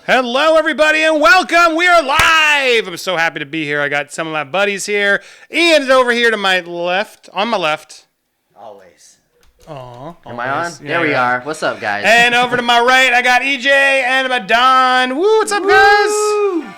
Hello, everybody, and welcome. We are live. I'm so happy to be here. I got some of my buddies here. Ian is over here to my left, on my left. Always. Aw. Am I on? Yeah, there we are. What's up, guys? And over to my right, I got EJ and my Don. Woo, what's up, guys?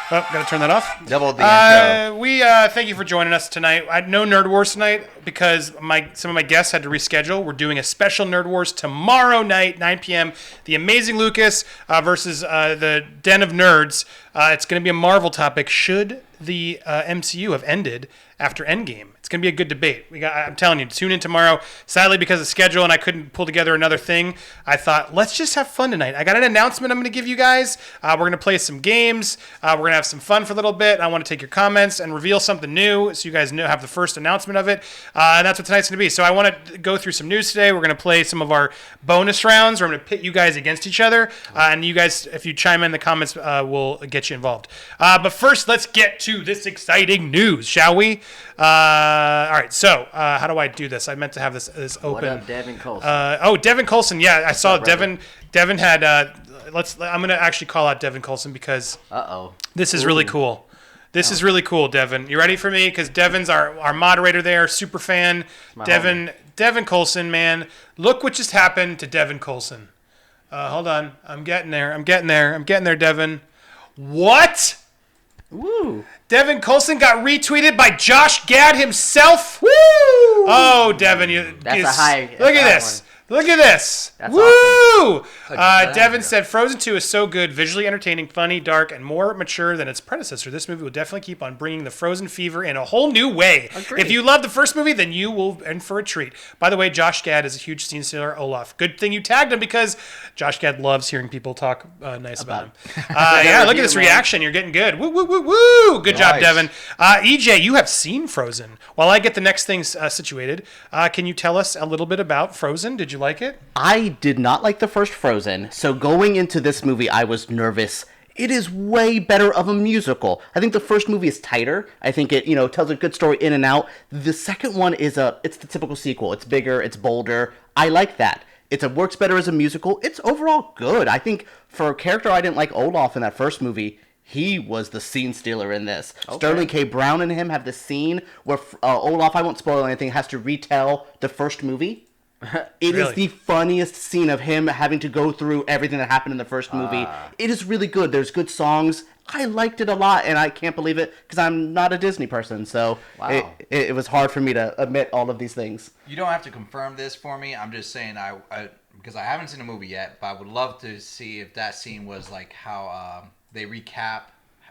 Oh, gotta turn that off. Double the intro. We thank you for joining us tonight. No Nerd Wars tonight because some of my guests had to reschedule. We're doing a special Nerd Wars tomorrow night, 9 p.m. The Amazing Lucas versus the Den of Nerds. It's going to be a Marvel topic. Should the MCU have ended after Endgame? It's going to be a good debate. I'm telling you, tune in tomorrow. Sadly, because of schedule and I couldn't pull together another thing, I thought, let's just have fun tonight. I got an announcement I'm going to give you guys. We're going to play some games. We're going to have some fun for a little bit. I want to take your comments and reveal something new so you guys have the first announcement of it. And that's what tonight's going to be. So I want to go through some news today. We're going to play some of our bonus rounds. We're going to pit you guys against each other. And you guys, if you chime in the comments, we'll get you involved. But first, let's get to this exciting news, shall we? All right, so how do I do this? I meant to have this open. What up, Devin Coulson? Devin Coulson. Yeah, I saw Devin. Devin had. I'm gonna actually call out Devin Coulson because. This is really cool. This is really cool, Devin. You ready for me? Because Devin's our moderator there, super fan. Devin Coulson, man. Look what just happened to Devin Coulson. Hold on, I'm getting there, Devin. What? Woo! Devin Coulson got retweeted by Josh Gad himself. Woo! Oh, Devin, That's a high. Look at this. Look at this. That's Woo! awesome. Devin said, Frozen 2 is so good, visually entertaining, funny, dark, and more mature than its predecessor. This movie will definitely keep on bringing the Frozen fever in a whole new way. Agreed. If you love the first movie, then you will in for a treat. By the way, Josh Gad is a huge scene stealer, Olaf. Good thing you tagged him because Josh Gad loves hearing people talk nice about him. Yeah, look at this reaction. You're getting good. Woo, woo, woo, woo. Good job, Devin. EJ, you have seen Frozen. While I get the next things situated, can you tell us a little bit about Frozen? Did you like it? I did not like the first Frozen, so going into this movie, I was nervous. It is way better of a musical. I think the first movie is tighter. I think it, tells a good story in and out. The second one it's the typical sequel. It's bigger, it's bolder. I like that. It works better as a musical. It's overall good. I think for a character I didn't like Olaf in that first movie, he was the scene stealer in this. Okay. Sterling K. Brown and him have the scene where Olaf, I won't spoil anything, has to retell the first movie. It is the funniest scene of him having to go through everything that happened in the first movie. It is really good. There's good songs. I liked it a lot, and I can't believe it because I'm not a Disney person, so it was hard for me to admit all of these things. You don't have to confirm this for me. I'm just saying because I haven't seen the movie yet, but I would love to see if that scene was like how they recap.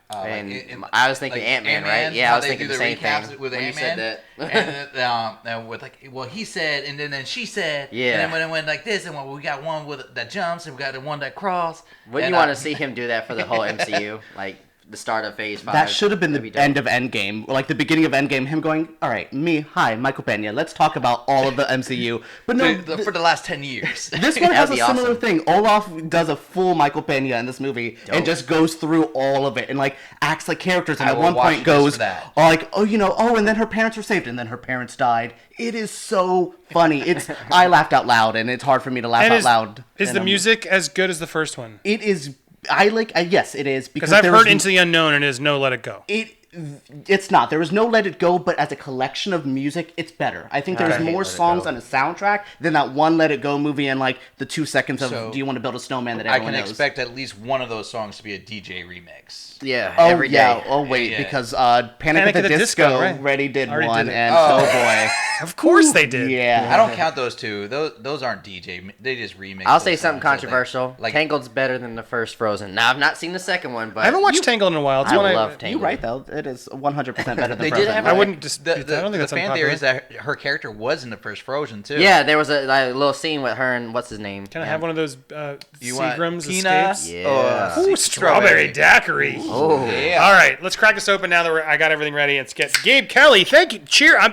I was thinking Ant-Man, right? Yeah, I was thinking the same thing with when Ant-Man. You said that. and with he said, and then she said, yeah. And then when it went like this, and we got one that jumps, and we got the one that crawls. Wouldn't you want to see him do that for the whole MCU, like the start of Phase 5? That should have been the end of Endgame, like the beginning of Endgame. Him going, all right, Michael Pena, let's talk about all of the MCU. But no, for the last 10 years. This one has a similar thing. Olaf does a full Michael Pena in this movie and just goes through all of it and like acts like characters. And at one point goes, and then her parents were saved, and then her parents died. It is so funny. I laughed out loud, and it's hard for me to laugh out loud. Is the music as good as the first one? It is. Yes, it is. Because I've heard Into the Unknown and it is no Let It Go. It's not. There is no Let It Go, but as a collection of music, it's better. I think there's more songs on a soundtrack than that one Let It Go movie and like the 2 seconds of Do You Want to Build a Snowman that everyone knows. I can expect at least one of those songs to be a DJ remix. Yeah, every day. Because Panic at the Disco already did one, and boy. Of course they did. Yeah. I don't count those two. Those aren't DJ. They just remix. I'll say something controversial. Tangled's better than the first Frozen. Now, I've not seen the second one, but... I haven't watched Tangled in a while. I love Tangled. You're right, though. It is 100% better than they Frozen. Did have I wouldn't just... I don't think that's the fan theory is that her character was in the first Frozen, too. Yeah, there was a little scene with her and what's his name? Can I have one of those Seagram's Pina? escapes? Yeah. Ooh, strawberry daiquiri. Oh, yeah. All right, let's crack this open now that I got everything ready. Let's get Gabe Kelly. Thank you.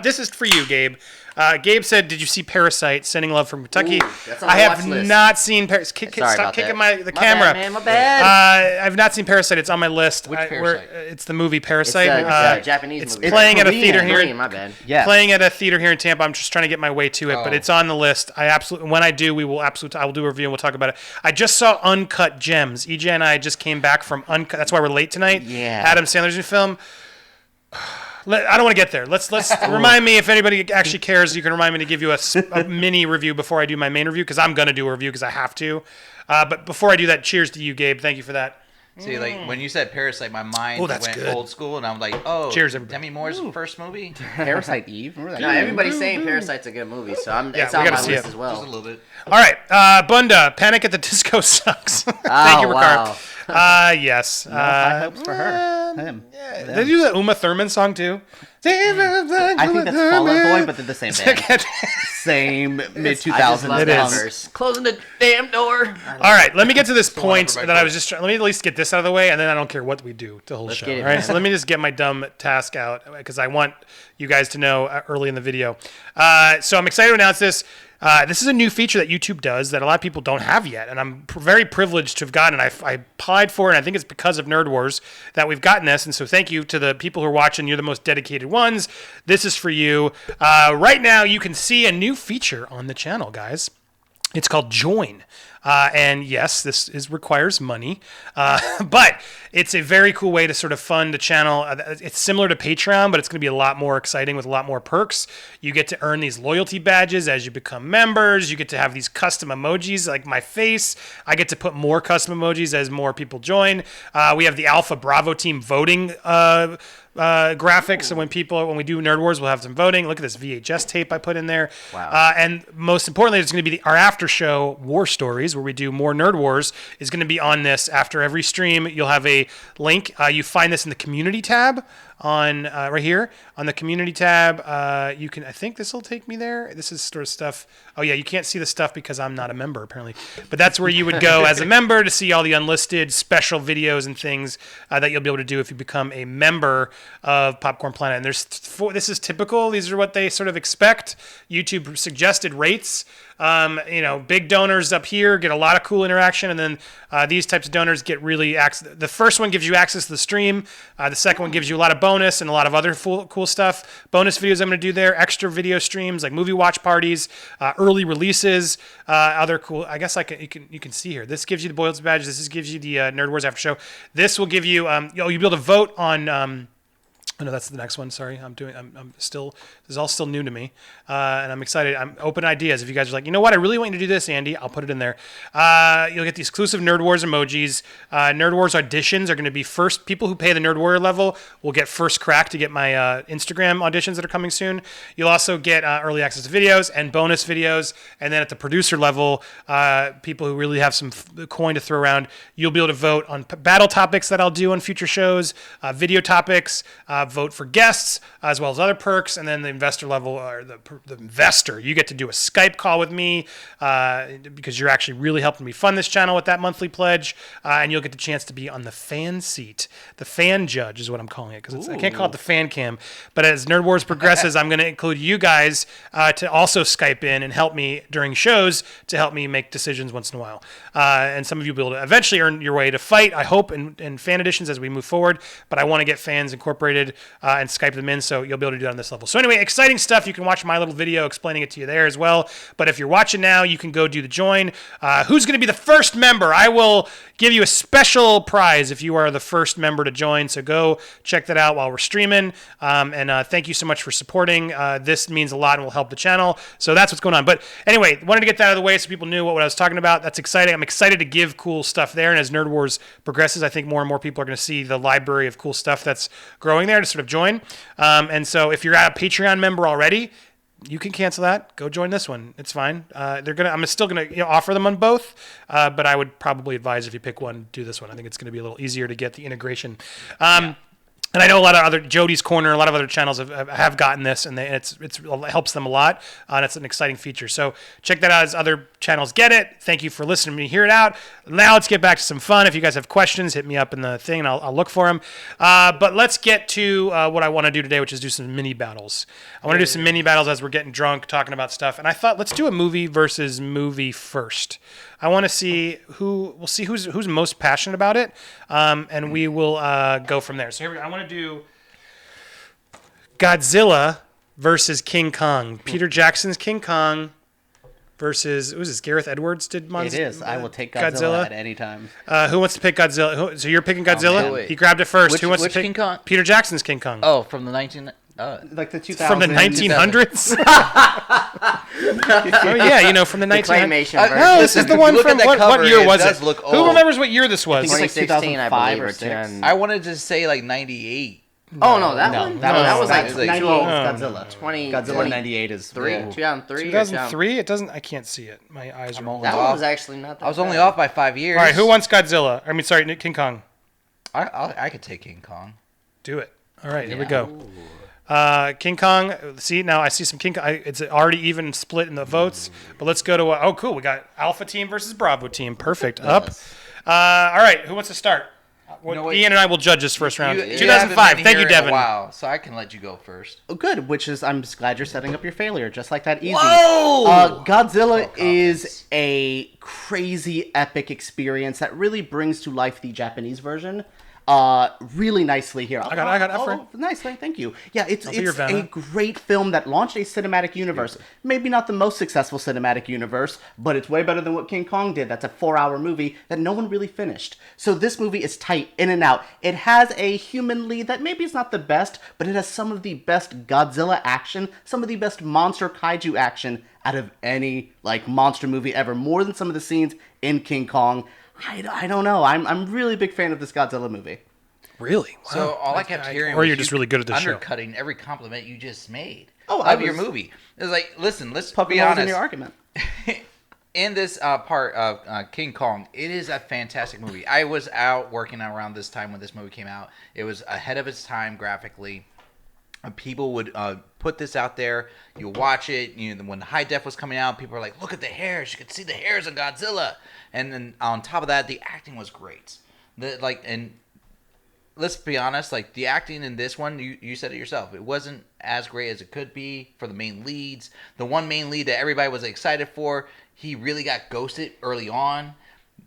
This is for you, Gabe. Gabe said, "Did you see Parasite? Sending love from Kentucky." Ooh, that's on I the have watch list. not seen Parasite. Sorry Stop about kicking that. the camera. Bad, man, my bad. I've not seen Parasite. It's on my list. Which Parasite? It's the movie It's Parasite. a Japanese it's movie. playing at a Korean. theater here. Korean, my bad. Yeah. Playing at a theater here in Tampa. I'm just trying to get my way to it, but Oh. it's on the list. When I do, I will do a review and we'll talk about it. I just saw Uncut Gems. EJ and I just came back from Uncut. That's why we're late tonight. Yeah. Adam Sandler's new film. I don't want to get there. Let's remind me if anybody actually cares. You can remind me to give you a mini review before I do my main review because I'm gonna do a review because I have to. But before I do that, cheers to you, Gabe. Thank you for that. See, like when you said Parasite, my mind that's went good. old school, and I'm like, oh, Cheers, everybody. Demi Moore's first movie. Parasite Eve. Remember that? No, everybody's saying Parasite's a good movie, so it's we on gotta my see list it. as Just a well. little bit. All right, Bunda, Panic at the Disco sucks. Thank you, Ricard. Yes. High hopes for her. Him. They do the Uma Thurman song too. I think that's Fall Out Boy, but they're the same band. Same mid I just 2000s. love It that is. verse. Closing the damn door. All right, let me get to this point for my that I phone. was just trying. Let me at least get this out of the way, and then I don't care what we do the whole show. get it, all right, man. so let me just get my dumb task out because I want you guys to know early in the video. So I'm excited to announce this. This is a new feature that YouTube does that a lot of people don't have yet, and I'm very privileged to have gotten. I applied for it, and I think it's because of Nerd Wars that we've gotten this. And so thank you to the people who are watching. You're the most dedicated ones. This is for you. Right now, you can see a new feature on the channel, guys. It's called Join. And yes, this requires money, but it's a very cool way to sort of fund the channel. It's similar to Patreon, but it's going to be a lot more exciting with a lot more perks. You get to earn these loyalty badges as you become members. You get to have these custom emojis like my face. I get to put more custom emojis as more people join. We have the Alpha Bravo team voting graphics, so when we do Nerd Wars, we'll have some voting. Look at this VHS tape I put in there. Wow. And most importantly, it's going to be our after show War Stories, where we do more Nerd Wars, is going to be on this after every stream. You'll have a link. You find this in the community tab on right here on the community tab. You can, I think this will take me there. This is sort of stuff. Oh yeah, you can't see the stuff because I'm not a member apparently, but that's where you would go as a member to see all the unlisted special videos and things that you'll be able to do if you become a member of Popcorn Planet. And this is typical. These are what they sort of expect. YouTube suggested rates. Big donors up here get a lot of cool interaction, and then these types of donors get really the first one gives you access to the stream. The second one gives you a lot of bonus and a lot of other cool stuff. Bonus videos I'm going to do there, extra video streams like movie watch parties, early releases, other cool. I guess you can see here. This gives you the Boils badge. This gives you the Nerd Wars after show. This will give you you'll be able to vote on. Oh, no, that's the next one. Sorry, I'm still. This is all still new to me, and I'm excited. I'm open ideas. If you guys are like, you know what, I really want you to do this, Andy, I'll put it in there. You'll get the exclusive Nerd Wars emojis. Nerd Wars auditions are going to be first. People who pay the Nerd Warrior level will get first crack to get my Instagram auditions that are coming soon. You'll also get early access to videos and bonus videos, and then at the producer level, people who really have some coin to throw around, you'll be able to vote on battle topics that I'll do on future shows, video topics. Vote for guests as well as other perks, and then the investor level or the investor, you get to do a Skype call with me because you're actually really helping me fund this channel with that monthly pledge, and you'll get the chance to be on the fan seat. The fan judge is what I'm calling it because I can't call it the fan cam, but as Nerd Wars progresses, I'm going to include you guys to also Skype in and help me during shows to help me make decisions once in a while, and some of you will be able to eventually earn your way to fight, I hope, in fan editions as we move forward, but I want to get fans incorporated and Skype them in, so you'll be able to do that on this level. So anyway, exciting stuff. You can watch my little video explaining it to you there as well. But if you're watching now, you can go do the join. Who's going to be the first member? I will give you a special prize if you are the first member to join. So go check that out while we're streaming. And thank you so much for supporting. This means a lot and will help the channel. So that's what's going on. But anyway, wanted to get that out of the way so people knew what I was talking about. That's exciting. I'm excited to give cool stuff there. And as Nerd Wars progresses, I think more and more people are going to see the library of cool stuff that's growing there to sort of join. And so if you're a Patreon member already, you can cancel that. Go join this one. It's fine. I'm still gonna offer them on both, but I would probably advise if you pick one, do this one. I think it's gonna be a little easier to get the integration. And I know a lot of other Jody's Corner, a lot of other channels have gotten this, and it helps them a lot. And it's an exciting feature. So check that out as other channels get it. Thank you for listening to me hear it out. Now let's get back to some fun. If you guys have questions, hit me up in the thing, and I'll look for them. But let's get to what I want to do today, which is do some mini battles. I want to do some mini battles as we're getting drunk, talking about stuff. And I thought let's do a movie versus movie first. I want to see who's most passionate about it, and we will go from there. So here I want to do Godzilla versus King Kong. Peter Jackson's King Kong versus Gareth Edwards did It is. I will take Godzilla at any time. Who wants to pick Godzilla? So you're picking Godzilla? wait. He grabbed it first. Who wants to which pick King Kong? Peter Jackson's King Kong? Oh, from the 19... Like the 2000s. From the 1900s? Oh, yeah, from the 1900s. Claymation version. No, this is the one look from at that what cover, year it was does it? look Who old. remembers what year this was? I think it's like 2016, I 2005 believe, or or 6. 10. I wanted to say like 98. Oh, no, that one? That was like 98 Godzilla. 20, Godzilla 98 is 2003? 2003? It doesn't. I can't see it. My eyes are. only That off. one was actually not that I was only bad. off by 5 years. All right, who wants Godzilla? I mean, sorry, King Kong. I could take King Kong. Do it. All right, here we go. King Kong. See, now I see some King Kong. It's already even split in the votes. But let's go to. Oh, cool. We got Alpha Team versus Bravo Team. Perfect. Up. All right, who wants to start? know what? Ian and I will judge this first round. You haven't 2005. been Thank here you, in a Devin. while, so I can let you go first. Oh, good, which is I'm just glad you're setting up your failure, just like that easy. Whoa! Godzilla Oh, is a crazy epic experience that really brings to life the Japanese version. Really nicely here. I got it for you. Nicely, thank you. Yeah, it's be your a Vanna. great film that launched a cinematic universe. Maybe not the most successful cinematic universe, but it's way better than what King Kong did. That's a 4-hour movie that no one really finished. So this movie is tight in and out. It has a human lead that maybe is not the best, but it has some of the best Godzilla action, some of the best monster kaiju action out of any monster movie ever. More than some of the scenes in King Kong. I don't know. I'm really a big fan of this Godzilla movie. Really? Wow. So all I kept hearing or was you're just you really good at this show. undercutting every compliment you just made I of your was movie. It was like, listen, let's Poking be holes honest. in your argument. In this part of King Kong, it is a fantastic movie. I was out working around this time when this movie came out. It was ahead of its time graphically. People would put this out there. You watch it. When the high def was coming out, people were like, "Look at the hairs! You could see the hairs of Godzilla." And then on top of that, the acting was great. And let's be honest, the acting in this one, you said it yourself. It wasn't as great as it could be for the main leads. The one main lead that everybody was excited for, he really got ghosted early on.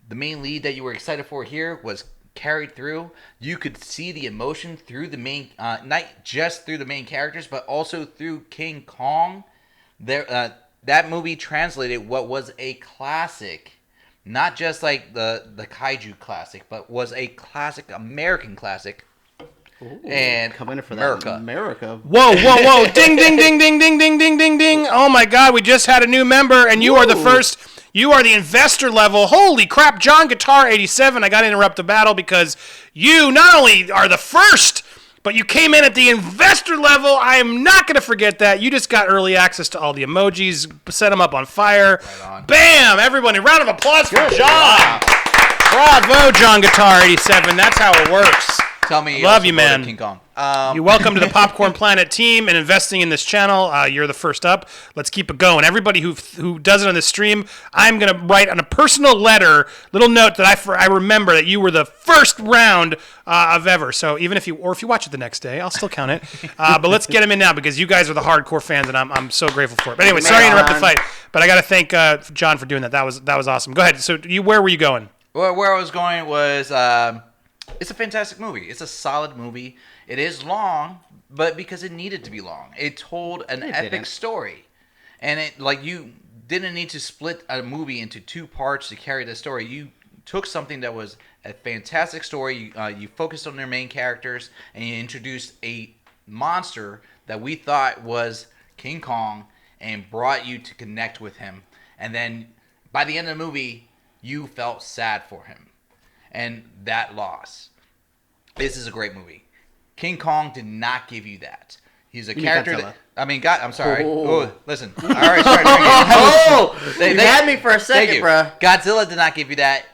The main lead that you were excited for here was carried through. You could see the emotion through the main, not just through the main characters, but also through King Kong. That movie translated what was a classic, not just the kaiju classic, but was a classic, American classic. Ooh, and coming in for America. that America. Whoa, whoa, whoa. Ding, ding, ding, ding, ding, ding, ding, ding, ding. Oh, my God. We just had a new member, and you are the first. You are the investor level. Holy crap. John Guitar 87. I got to interrupt the battle because you not only are the first, but you came in at the investor level. I am not going to forget that. You just got early access to all the emojis. Set them up on fire. Right on. Bam. Everybody, round of applause for John. Bravo, John Guitar 87. That's how it works. Tell me, Love also you, voted man. King Kong. You're welcome to the Popcorn Planet team and investing in this channel. You're the first up. Let's keep it going. Everybody who does it on the stream, I'm going to write on a personal letter, little note that I remember that you were the first round of ever. So even if you watch it the next day, I'll still count it. But let's get them in now because you guys are the hardcore fans and I'm so grateful for it. But anyway, sorry to interrupt the fight, but I got to thank John for doing that. That was awesome. Go ahead. So where were you going? Well, where I was going was, it's a fantastic movie. It's a solid movie. It is long, but because it needed to be long. It told an epic story. And you didn't need to split a movie into two parts to carry the story. You took something that was a fantastic story. You focused on their main characters, and you introduced a monster that we thought was King Kong and brought you to connect with him. And then by the end of the movie, you felt sad for him and that loss. This is a great movie. King Kong did not give you that. He's a character Godzilla. I'm sorry. Oh. Oh, listen. All right, sorry. You had me for a Thank second, you. bruh. Godzilla did not give you that.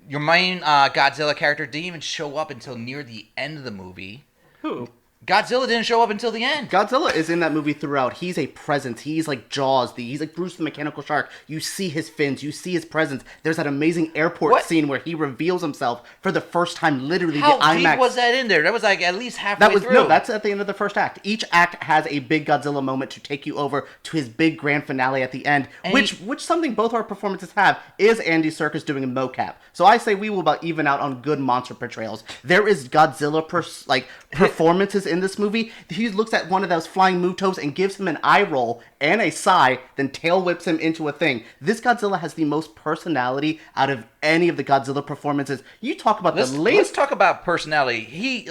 Your main Godzilla character didn't even show up until near the end of the movie. Who? Godzilla didn't show up until the end. Godzilla is in that movie throughout. He's a presence. He's like Jaws. He's like Bruce the Mechanical Shark. You see his fins. You see his presence. There's that amazing airport scene where he reveals himself for the first time. Literally, How the IMAX. deep was that in there? That was like at least halfway through. No, that's at the end of the first act. Each act has a big Godzilla moment to take you over to his big grand finale at the end, And which something both our performances have is Andy Serkis doing a mocap. So I say we will about even out on good monster portrayals. There is Godzilla performances in this movie. He looks at one of those flying Mutos and gives him an eye roll and a sigh, then tail whips him into a thing. This Godzilla has the most personality out of any of the Godzilla performances. You talk about Let's talk about personality.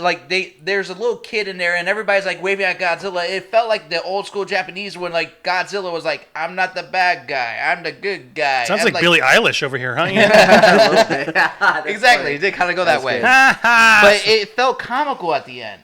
There's a little kid in there, and everybody's like waving at Godzilla. It felt like the old school Japanese when like Godzilla was like, "I'm not the bad guy, I'm the good guy." Sounds like Billie Eilish over here, huh? Exactly, it did kind of go that way. But it felt comical at the end.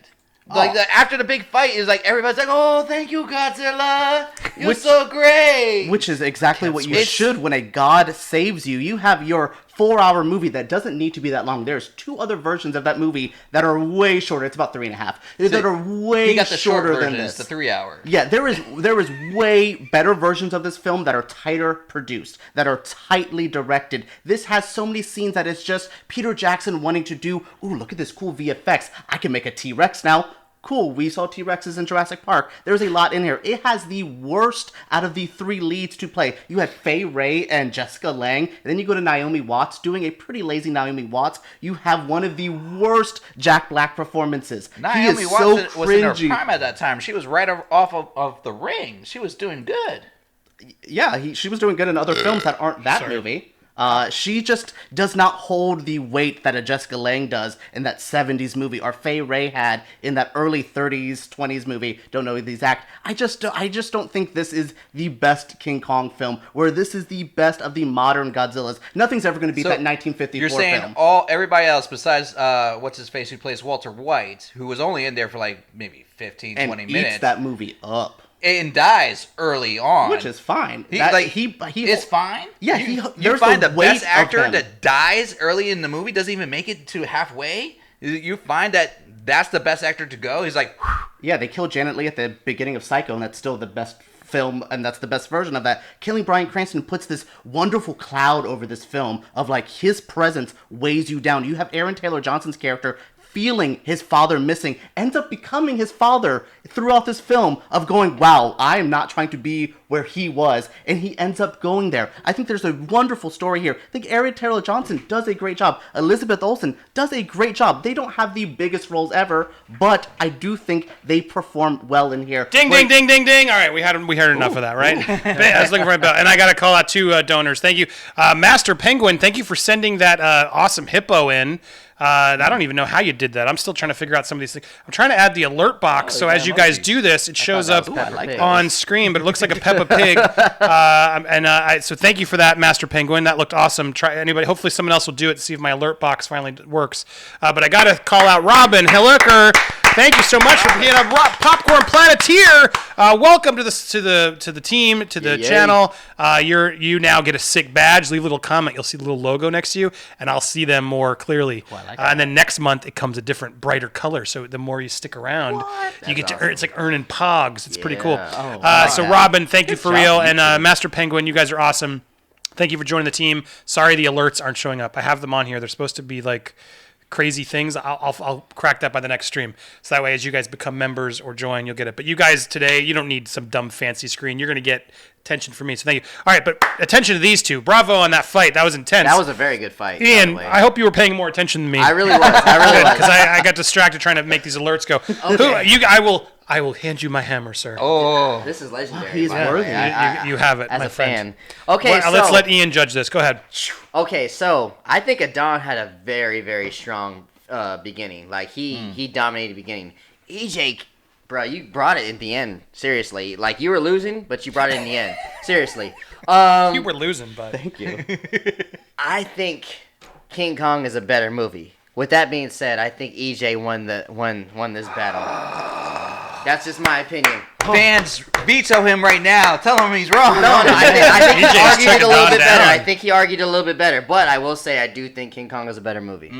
Like after the big fight, is like everybody's like, "Oh, thank you, Godzilla! You're so great." Which is exactly what you should when a god saves you. You have your 4-hour movie that doesn't need to be that long. There's 2 other versions of that movie that are way shorter. It's about 3.5. That are way he got the shorter short than version, this. the 3 hour. Yeah, there is way better versions of this film that are tighter produced, that are tightly directed. This has so many scenes that it's just Peter Jackson wanting to do, ooh, look at this cool VFX. I can make a T-Rex now. Cool, we saw T-Rexes in Jurassic Park. There's a lot in here. It has the worst out of the 3 leads to play. You had Fay Wray and Jessica Lange, and then you go to Naomi Watts, doing a pretty lazy Naomi Watts. You have one of the worst Jack Black performances. Naomi Watts was in her prime at that time. She was right off of The Ring. She was doing good. Yeah, she was doing good in other films that aren't that movie. She just does not hold the weight that a Jessica Lange does in that 70s movie, or Fay Wray had in that early 30s, 20s movie. Don't know the exact. I just don't think this is the best King Kong film, where this is the best of the modern Godzillas. Nothing's ever going to beat that 1954 You're saying film. everybody else besides what's his face who plays Walter White, who was only in there for like maybe 15, 20 minutes. Eats that movie up. And dies early on, which is fine. It's fine. Yeah, you find the best actor that dies early in the movie doesn't even make it to halfway. You find that's the best actor to go. He's like, whew. Yeah, they killed Janet Leigh at the beginning of Psycho, and that's still the best film, and that's the best version of that. Killing Bryan Cranston puts this wonderful cloud over this film of like his presence weighs you down. You have Aaron Taylor Johnson's character feeling his father missing, ends up becoming his father throughout this film, of going, wow, I am not trying to be where he was, and he ends up going there. I think there's a wonderful story here. I think Aaron Taylor Johnson does a great job. Elizabeth Olsen does a great job. They don't have the biggest roles ever, but I do think they perform well in here. Ding, ding, ding, ding, ding. All right, we heard enough of that, right? I was looking for my bell, and I got to call out 2 donors. Thank you. Master Penguin, thank you for sending that awesome hippo in. I don't even know how you did that. I'm still trying to figure out some of these things. I'm trying to add the alert box, so as you guys do this, it shows up on screen, but it looks like a Peppa Pig. So thank you for that, Master Penguin. That looked awesome. Hopefully someone else will do it to see if my alert box finally works. But I got to call out Robin Hilliker. Thank you so much for being a Popcorn Planeteer. Welcome to the team, to the channel. You now get a sick badge. Leave a little comment. You'll see the little logo next to you, and I'll see them more clearly. And then next month it comes a different, brighter color. So the more you stick around, you get to earn. It's like earning pogs. It's pretty cool. So Robin, thank you for real, and Master Penguin, you guys are awesome. Thank you for joining the team. Sorry the alerts aren't showing up. I have them on here. They're supposed to be like crazy things. I'll crack that by the next stream. So that way, as you guys become members or join, you'll get it. But you guys today, you don't need some dumb fancy screen. You're going to get attention from me. So thank you. All right, but attention to these 2. Bravo on that fight. That was intense. That was a very good fight. Ian, I hope you were paying more attention than me. I really was. Because I got distracted trying to make these alerts go. Okay. I will hand you my hammer, sir. Oh, this is legendary. He's worthy. You have it, as my a friend. fan. Okay, so let's let Ian judge this. Go ahead. Okay, so I think Adon had a very, very strong beginning. Like he dominated the beginning. EJ, bro, you brought it in the end. Seriously, like you were losing, but you brought it in the end. Seriously, you were losing, but thank you. I think King Kong is a better movie. With that being said, I think EJ won this battle. That's just my opinion. Fans veto him right now. Tell him he's wrong. No, I think he argued it a little bit better. I think he argued a little bit better. But I will say I do think King Kong is a better movie.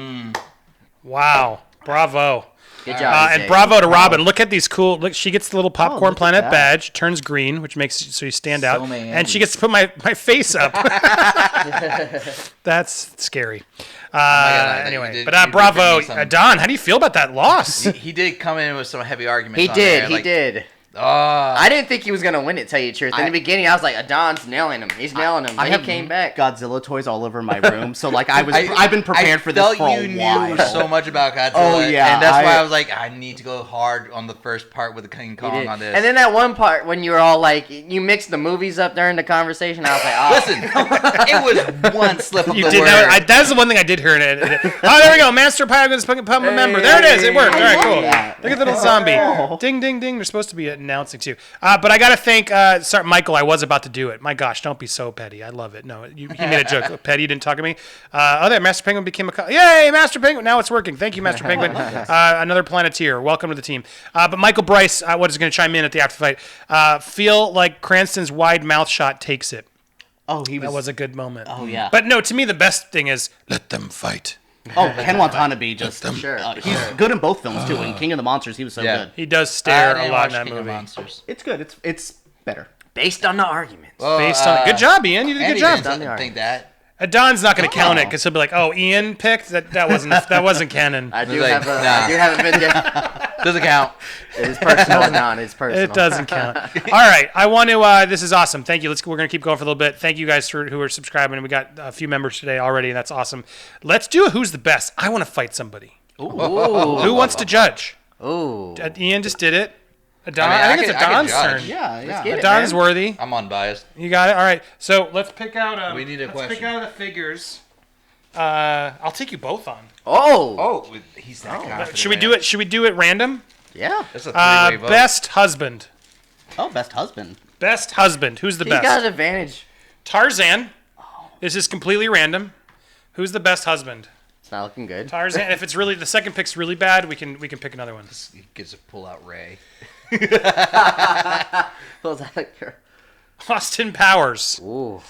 Wow. Bravo. Good job. And bravo to Robin. Look at these cool. Look, she gets the little Popcorn look at Planet that. badge. Turns green, which makes so you stand out. many And she Andes. gets to put my face up. That's scary. Anyway, but bravo, Don. How do you feel about that loss? He did come in with some heavy arguments. He on did. there, He like, did. Oh, I didn't think he was gonna win it. Tell you the truth. In the beginning, I was like, Adon's nailing him. He's nailing him. I But have he came back. Godzilla toys all over my room, so like I've been prepared for this felt for you a knew while. so much about Godzilla. Oh, yeah, and that's why I was like, I need to go hard on the first part with the King He Kong did. on this. And then that one part when you were all like, you mixed the movies up during the conversation. I was like, oh. Listen, it was one slip of You the did word. that's the one thing I did hear in it. Oh, there we go. Master Pygon's fucking pump a member. There it is. It worked. All right, cool. Look at the little zombie. Ding, ding, ding. They're supposed to be announcing too. But I gotta thank, sorry, Michael. I was about to do it. My gosh, don't be so petty. I love it. No, he made a joke. Petty, you didn't talk to me. There, Master Penguin became a. Yay, Master Penguin! Now it's working. Thank you, Master Penguin. Another Planeteer. Welcome to the team. But Michael Bryce, what is going to chime in at the after fight? Feel like Cranston's wide mouth shot takes it. Oh, That was a good moment. Oh yeah. But no, to me the best thing is let them fight. Oh, Ken Watanabe just Sure. he's good in both films too. In King of the Monsters, he was so Yeah. good. He does I stare a didn't lot watch in that King of movie. Monsters. It's good. It's better. Based on the arguments. Well, Based on good job, Ian. You did a good Andy job. didn't think that. Don's not going to count it because he'll be like, "Oh, Ian picked that wasn't canon." I do like, have a. nah. I do have a vendetta. Doesn't count. It is personal, Adon. It's personal. It doesn't count. All right, I want to. This is awesome. Thank you. We're gonna keep going for a little bit. Thank you guys who are subscribing. We got a few members today already, and that's awesome. Let's do a who's the best. I want to fight somebody. Ooh. Who wants to judge? Ooh. Ian just did it. Adon, I mean, I I think can- it's I can Adon's judge. turn. Yeah, yeah. get it. Adon man. is worthy. I'm unbiased. You got it. All right. So let's pick out. We need a let's question. pick out of the figures. I'll take you both on. Oh. Oh, he's that confident. Should we do it? Should we do it random? Yeah. It's a three-way vote. Best husband. Oh, best husband. Best husband. Who's the He's best? got an advantage. Tarzan. This is completely random. Who's the best husband? It's not looking good. Tarzan. If it's really the second pick's really bad, we can pick another one. He gets to pull out Ray. Was that like your- Austin Powers. Ooh.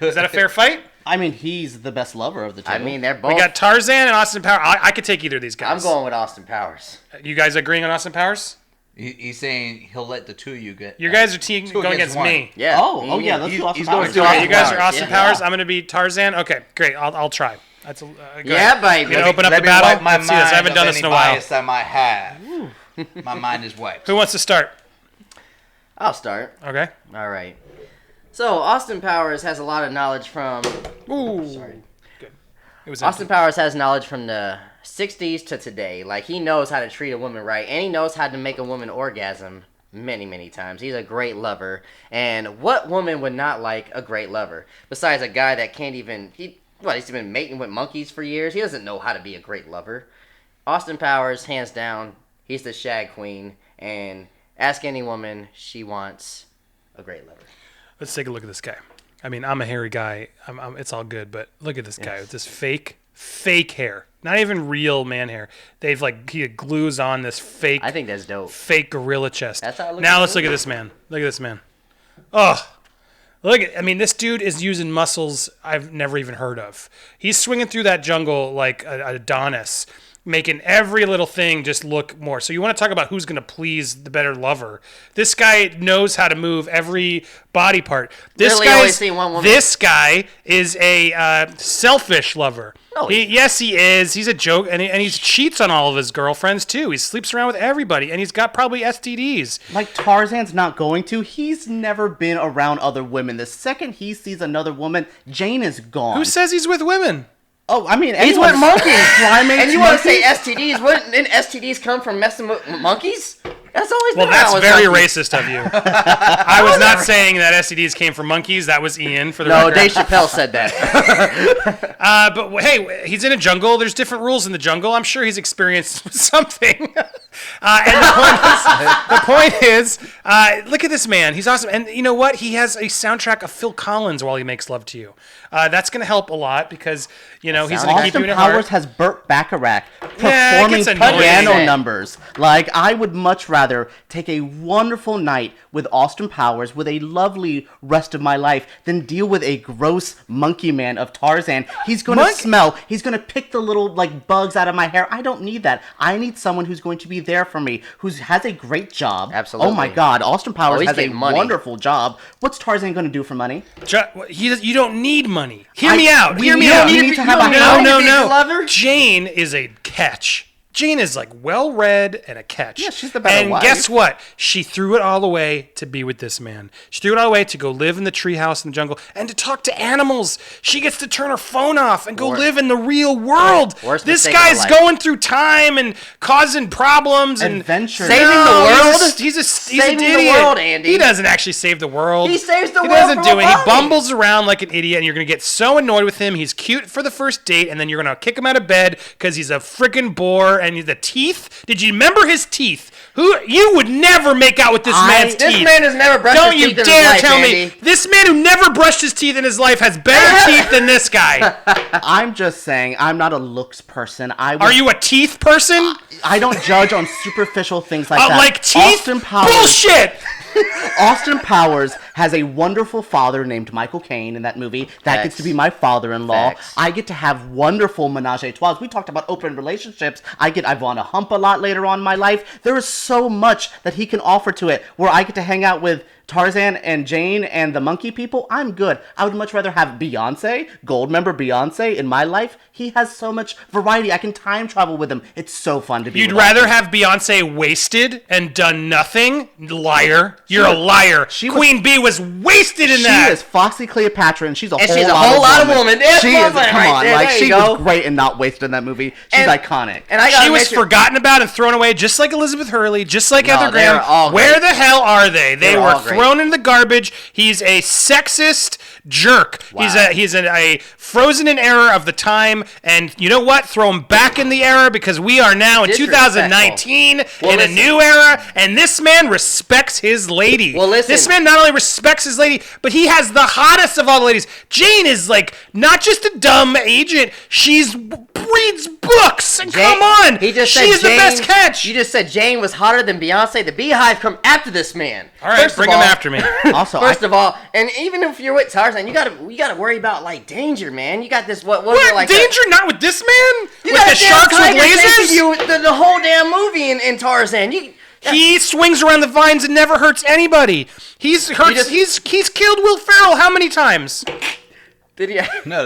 Is that a fair fight? I mean, he's the best lover of the two. I mean, they're both. We got Tarzan and Austin Powers. I could take either of these I'm guys. going with Austin Powers. You guys agreeing on Austin Powers? He's saying he'll let the two of you get. You guys are two going against one. me. Yeah. Oh yeah. Let's He's- do Austin he's Powers. going Okay, you guys are Powers, Austin yeah. Powers. I'm going to be Tarzan. Okay, great. I'll try. That's go Yeah, ahead. baby. You gonna open up Let the me battle. wipe my Let's see this. I haven't mind done of this in any a while. bias I might have. My mind is wiped. Who wants to start? I'll start. Okay. All right. So Austin Powers has a lot of knowledge from. Ooh. Sorry. Good. It was Austin empty. Powers has knowledge from the 60s to today. Like, he knows how to treat a woman right, and he knows how to make a woman orgasm many, many times. He's a great lover. And what woman would not like a great lover? Besides a guy that can't even... He's been mating with monkeys for years. He doesn't know how to be a great lover. Austin Powers, hands down, he's the shag queen. And ask any woman, she wants a great lover. Let's take a look at this guy. I mean, I'm a hairy guy. It's all good, but look at this guy with this fake hair. Not even real man hair. He glues on this fake I think that's dope. fake gorilla chest. That's how it looks Now in let's the look at this man. Look at this man. Oh, this dude is using muscles I've never even heard of. He's swinging through that jungle like an Adonis, making every little thing just look more. So you want to talk about who's going to please the better lover. This guy knows how to move every body part. Literally always seen one woman. This guy is a selfish lover. No, Yes, he is. He's a joke, and he cheats on all of his girlfriends too. He sleeps around with everybody, and he's got probably STDs. Like Tarzan's not going to. He's never been around other women. The second he sees another woman, Jane is gone. Who says he's with women? Oh, I mean, He's anyone- with monkeys. Primates, And you want to say monkeys? STDs? Wouldn't STDs come from messing with monkeys? That's always Well, been that's around with very monkeys. racist of you. I was not saying that STDs came from monkeys. That was Ian for the No, record. Dave Chappelle said that. But hey, he's in a jungle. There's different rules in the jungle. I'm sure he's experienced something. And the point is, look at this man. He's awesome. And you know what? He has a soundtrack of Phil Collins while he makes love to you. That's going to help a lot because, he's going to keep you in Austin your heart. Powers has Burt Bacharach Yeah, it performing gets annoying. piano numbers. Like, I would much rather take a wonderful night with Austin Powers with a lovely rest of my life than deal with a gross monkey man of Tarzan. He's going to smell. He's going to pick the little, bugs out of my hair. I don't need that. I need someone who's going to be there for me, who has a great job. Absolutely. Oh, my God. Austin Powers has a getting money. wonderful job. What's Tarzan going to do for money? You don't need money. Hear me out. We Hear me need- out. we need to have a No. Jane is a catch. Jane is well-read and a catch. Yeah, she's the better wife. And guess what? She threw it all away to be with this man. She threw it all away to go live in the treehouse in the jungle and to talk to animals. She gets to turn her phone off and go live in the real world. Worst This mistake of her guy's life. going through time and causing problems and Adventure. Saving the world? He's an Saving the idiot. world, Andy. He doesn't actually save the world. He saves the He world doesn't from do a it. He body. bumbles around like an idiot, and you're gonna get so annoyed with him. He's cute for the first date, and then you're gonna kick him out of bed because he's a freaking bore. And the teeth. Did you remember his teeth? You would never make out with this man's teeth. This man has never brushed Don't his you teeth in his dare life, tell Andy. me this man who never brushed his teeth in his life has better teeth than this guy. I'm just saying, I'm not a looks person. Are you a teeth person? I don't judge on superficial things like that. Like teeth? Austin Powers, Bullshit! Austin Powers has a wonderful father named Michael Caine in that movie. That gets to be my father-in-law. Facts. I get to have wonderful menage a trois. We talked about open relationships. I want to hump a lot later on in my life. There is so much that he can offer to it where I get to hang out with Tarzan and Jane and the monkey people. I'm good. I would much rather have Beyonce, gold member Beyonce, in my life. He has so much variety. I can time travel with him. It's so fun to be You'd with rather Austin. have Beyonce wasted and done nothing? Liar. You're a liar. Queen Bee was wasted in that. She is Foxy Cleopatra, and she's a And whole she's a lot whole of lot of woman. woman. That's She my is. man Come right on, there. There she you go. was great and not wasted in that movie. She's iconic. And I She was forgotten about and thrown away, just like Elizabeth Hurley, just like Heather they were all Graham. Where great. the hell are they? They were were all great. thrown in the garbage. He's a sexist jerk. Wow. He's a frozen in error of the time. And you know what? Throw him back in the era because we are now in Disrespectful. 2019 Well, in listen. a new era. And this man respects his lady. Well, listen. This man not only respects his lady, but he has the hottest of all the ladies. Jane is not just a dumb agent. She's reads books. And come on. He just she said is the Jane, best catch. You just said Jane was hotter than Beyonce. The Beehive come after this man. All right, bring him after me. Also, First of all, and even if you're with Tarzan, you gotta worry about danger, man. You got this what What? Danger? Not with this man? You With got the a damn sharks with tiger chasing lasers? you the whole damn movie in Tarzan. He swings around the vines and never hurts anybody. He's killed Will Ferrell how many times? Did he? No,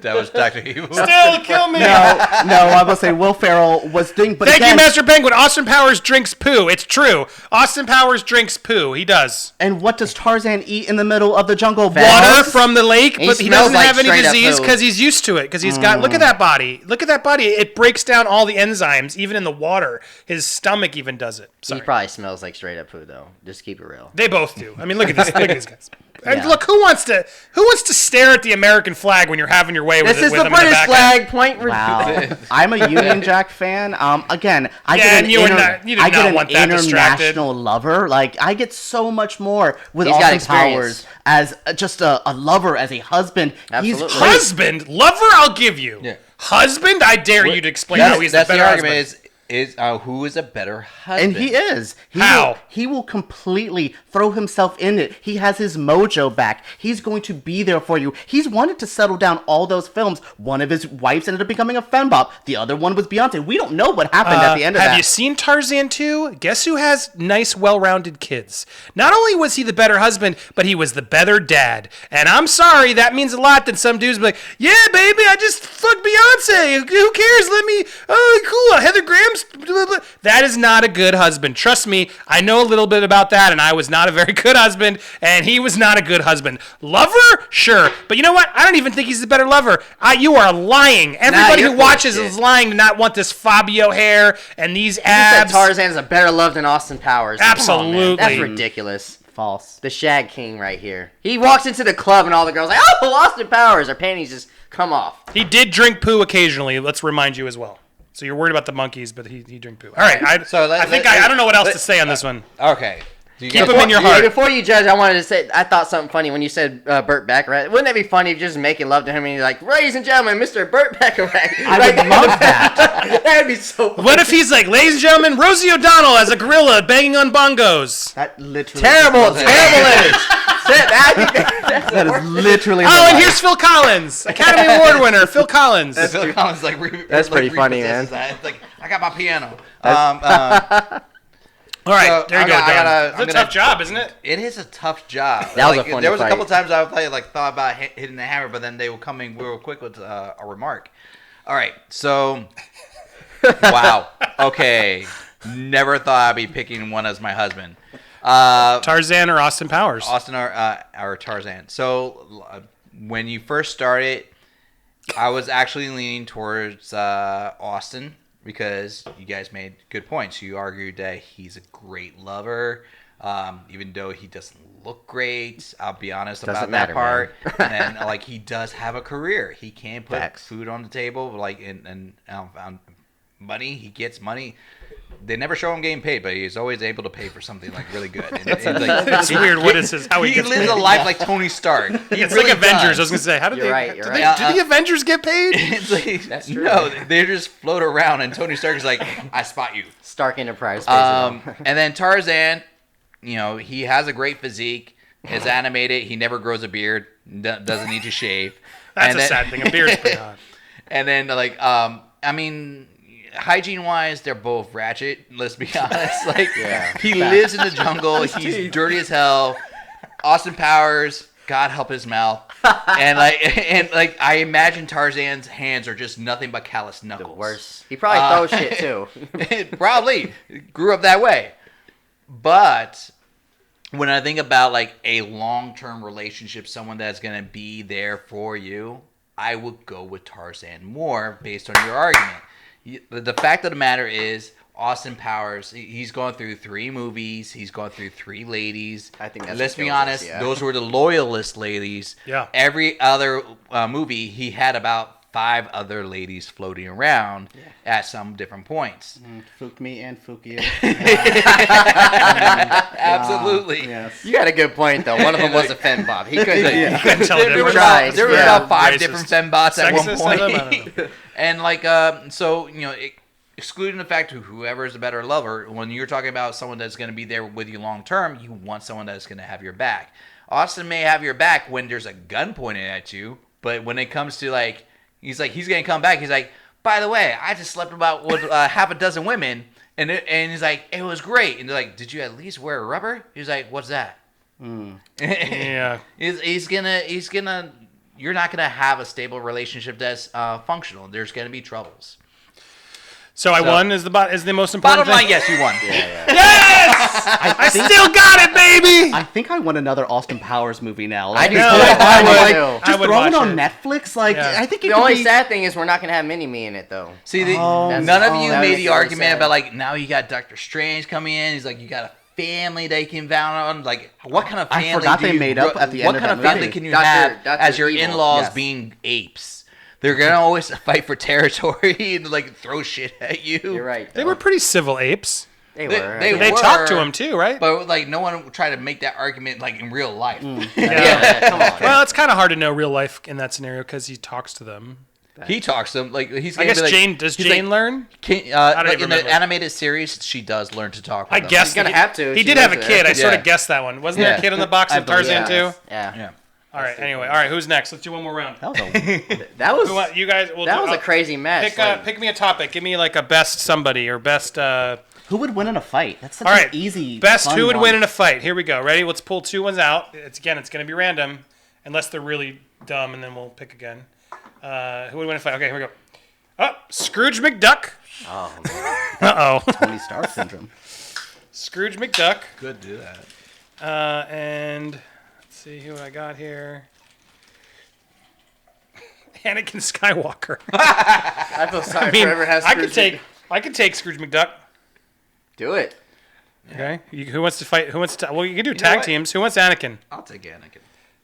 that was Dr. Evil. Still kill me. no, I will say Will Ferrell was doing. But Thank again, you, Master Penguin. Austin Powers drinks poo. It's true. Austin Powers drinks poo. He does. And what does Tarzan eat in the middle of the jungle? Water Bugs? from the lake, but he smells doesn't like have any straight up disease poo. because he's used to it. Because he's got. Look at that body. Look at that body. It breaks down all the enzymes, even in the water. His stomach even does it. He Sorry. probably smells like straight up poo, though. Just keep it real. They both do. I mean, look at this. Look at these guys. And Yeah. look, who wants to stare at the American flag when you're having your way with This it? is with the them in British background? flag. Point. Wow, I'm a Union Jack fan. Again, I Yeah, get and an you were inter- not- you did I get not an want that distracted. international lover. I get so much more with He's got Austin experience. Powers as just a lover, as a husband. Absolutely. He's great. Husband, lover, I'll give you. Yeah. Husband, I dare you to explain how he's the That's better the argument. husband. Is who is a better husband? And he is. How? He will completely throw himself in it. He has his mojo back. He's going to be there for you. He's wanted to settle down all those films. One of his wives ended up becoming a fembop. The other one was Beyonce. We don't know what happened at the end of that. Have you seen Tarzan 2? Guess who has nice, well-rounded kids? Not only was he the better husband, but he was the better dad. And I'm sorry, that means a lot. That some dudes be like, yeah, baby, I just fucked Beyonce. Who cares? Cool. Heather Graham's. Blah, blah. That is not a good husband. Trust me, I know a little bit about that, and I was not a very good husband, and he was not a good husband. Lover? Sure. But you know what? I don't even think he's the better lover. You are lying. Everybody you're who full of watches shit. is lying to not want this Fabio hair and these You said abs. Tarzan's a better love than Austin Powers. Come on, man. Absolutely. That's ridiculous. False. The Shag King right here. He walks into the club and all the girls are like, oh, Austin Powers. Their panties just come off. He did drink poo occasionally, let's remind you as well. So you're worried about the monkeys, but he drink poo. All right. I don't know what else to say on this one. Okay. Keep them in your heart. Before you judge, I wanted to say I thought something funny when you said Burt Bacharach. Wouldn't that be funny if you're just making love to him and you're like, ladies and gentlemen, Mr. Burt Bacharach? I would love that. That'd be so funny. What if he's like, ladies and gentlemen, Rosie O'Donnell as a gorilla banging on bongos? That literally Terrible image. That is literally. Oh, and here's Phil Collins, Academy Award winner, Phil Collins. Phil Collins That's pretty funny, man. It's like, I got my piano. All right, So, there you go, Don. It's a tough job, isn't it? It is a tough job. That was a funny There was fight. a couple times I probably thought about hitting the hammer, but then they would come in real quick with a remark. All right, so wow, okay, never thought I'd be picking one as my husband. Tarzan or Austin Powers? Austin or Tarzan. So when you first started, I was actually leaning towards Austin. Because you guys made good points. You argued that he's a great lover, even though he doesn't look great. I'll be honest about that part. And then, he does have a career. He can put food on the table, and money. He gets money. They never show him getting paid, but he's always able to pay for something really good. And, It's weird. What is his? How he gets lives paid? a life like Tony Stark. It's like Avengers. I was gonna say, how did You're they? right, Do the Avengers get paid? It's like, That's true. No, they just float around, and Tony Stark is like, I spot you. Stark Enterprise. And then Tarzan, he has a great physique. Is animated. He never grows a beard. Doesn't need to shave. That's a sad thing. A beard's pretty hot. And then hygiene-wise, they're both ratchet. Let's be honest. He lives in the jungle. He's dirty as hell. Austin Powers, God help his mouth. And I imagine Tarzan's hands are just nothing but callous knuckles. The worst. He probably throws shit too. Probably grew up that way. But when I think about a long-term relationship, someone that's gonna be there for you, I would go with Tarzan more based on your argument. The fact of the matter is, Austin Powers, he's gone through 3 movies. He's gone through 3 ladies. I think that's Let's what be kills us, honest, yeah. those were the loyalist ladies. Yeah. Every other movie, he had about 5 other ladies floating around at some different points. Fook me and fook you. Absolutely. Yes. You got a good point though. One of them was a fembot. He couldn't. You couldn't tell the There were difference. about 5 Racist. different fembots at one Sexist of them? I point. don't know. And excluding the fact of whoever is a better lover, when you're talking about someone that's going to be there with you long term, you want someone that's going to have your back. Austin may have your back when there's a gun pointed at you, but when it comes to he's going to come back. He's like, by the way, I just slept with half a dozen women, and he's like, it was great. And they're like, did you at least wear rubber? He's like, what's that? Yeah. He's gonna. You're not gonna have a stable relationship that's functional. There's gonna be troubles. So I won is the most important Bottom line, thing. yes, you won. Yes! I still got it, baby! I think I want another Austin Powers movie now. I do. No, too. I would. do. Just would throw it watch on it. Netflix. Yeah. I think it The could only be. sad thing is we're not gonna have Mini-Me in it though. See, Oh, none of you that made is the really argument sad. about now you got Doctor Strange coming in. He's like, you got a family they can count on. What kind of I family? forgot do they you made up at the What end of kind of that family movie. can you Dr. have Dr. as your Evil. in-laws Yes. being apes? They're gonna always fight for territory and throw shit at you. You're right. They were pretty civil apes. They They- were. they They were. talked to him too, right? But no one would try to make that argument in real life. Yeah, come on. Well, it's kind of hard to know real life in that scenario because he talks to them. He talks to them he's. I Gonna guess be Jane does. he's Jane learn? Can, don't even in the remember. animated series, she does learn to talk. With I them. guess She's gonna have to. He She did have a knows kid. it. I sort Yeah. of guessed that one. Wasn't there a Yeah. kid in the box I in believe Tarzan Yeah. too? Yeah. Yeah. All right. Anyway, all right. Who's next? Let's do one more round. That was a- That was. You guys. We'll That do, was a crazy match. Pick me a topic. Give me a best somebody or best. Who would win in a fight? That's such All right. an easy. Best fun who would one. win in a fight. Here we go. Ready? Let's pull 2 ones out. It's going to be random, unless they're really dumb, and then we'll pick again. Who would win a fight? Okay, here we go. Oh, Scrooge McDuck. Oh, man. Uh-oh. Tony Stark syndrome. Scrooge McDuck. Good to do that. And let's see who I got here. Anakin Skywalker. I feel sorry I mean, for whoever has I could Scrooge. take Scrooge McDuck. Do it. Okay. Who wants to fight? Who wants to? Well, you can do know tag what? teams. Who wants Anakin? I'll take Anakin.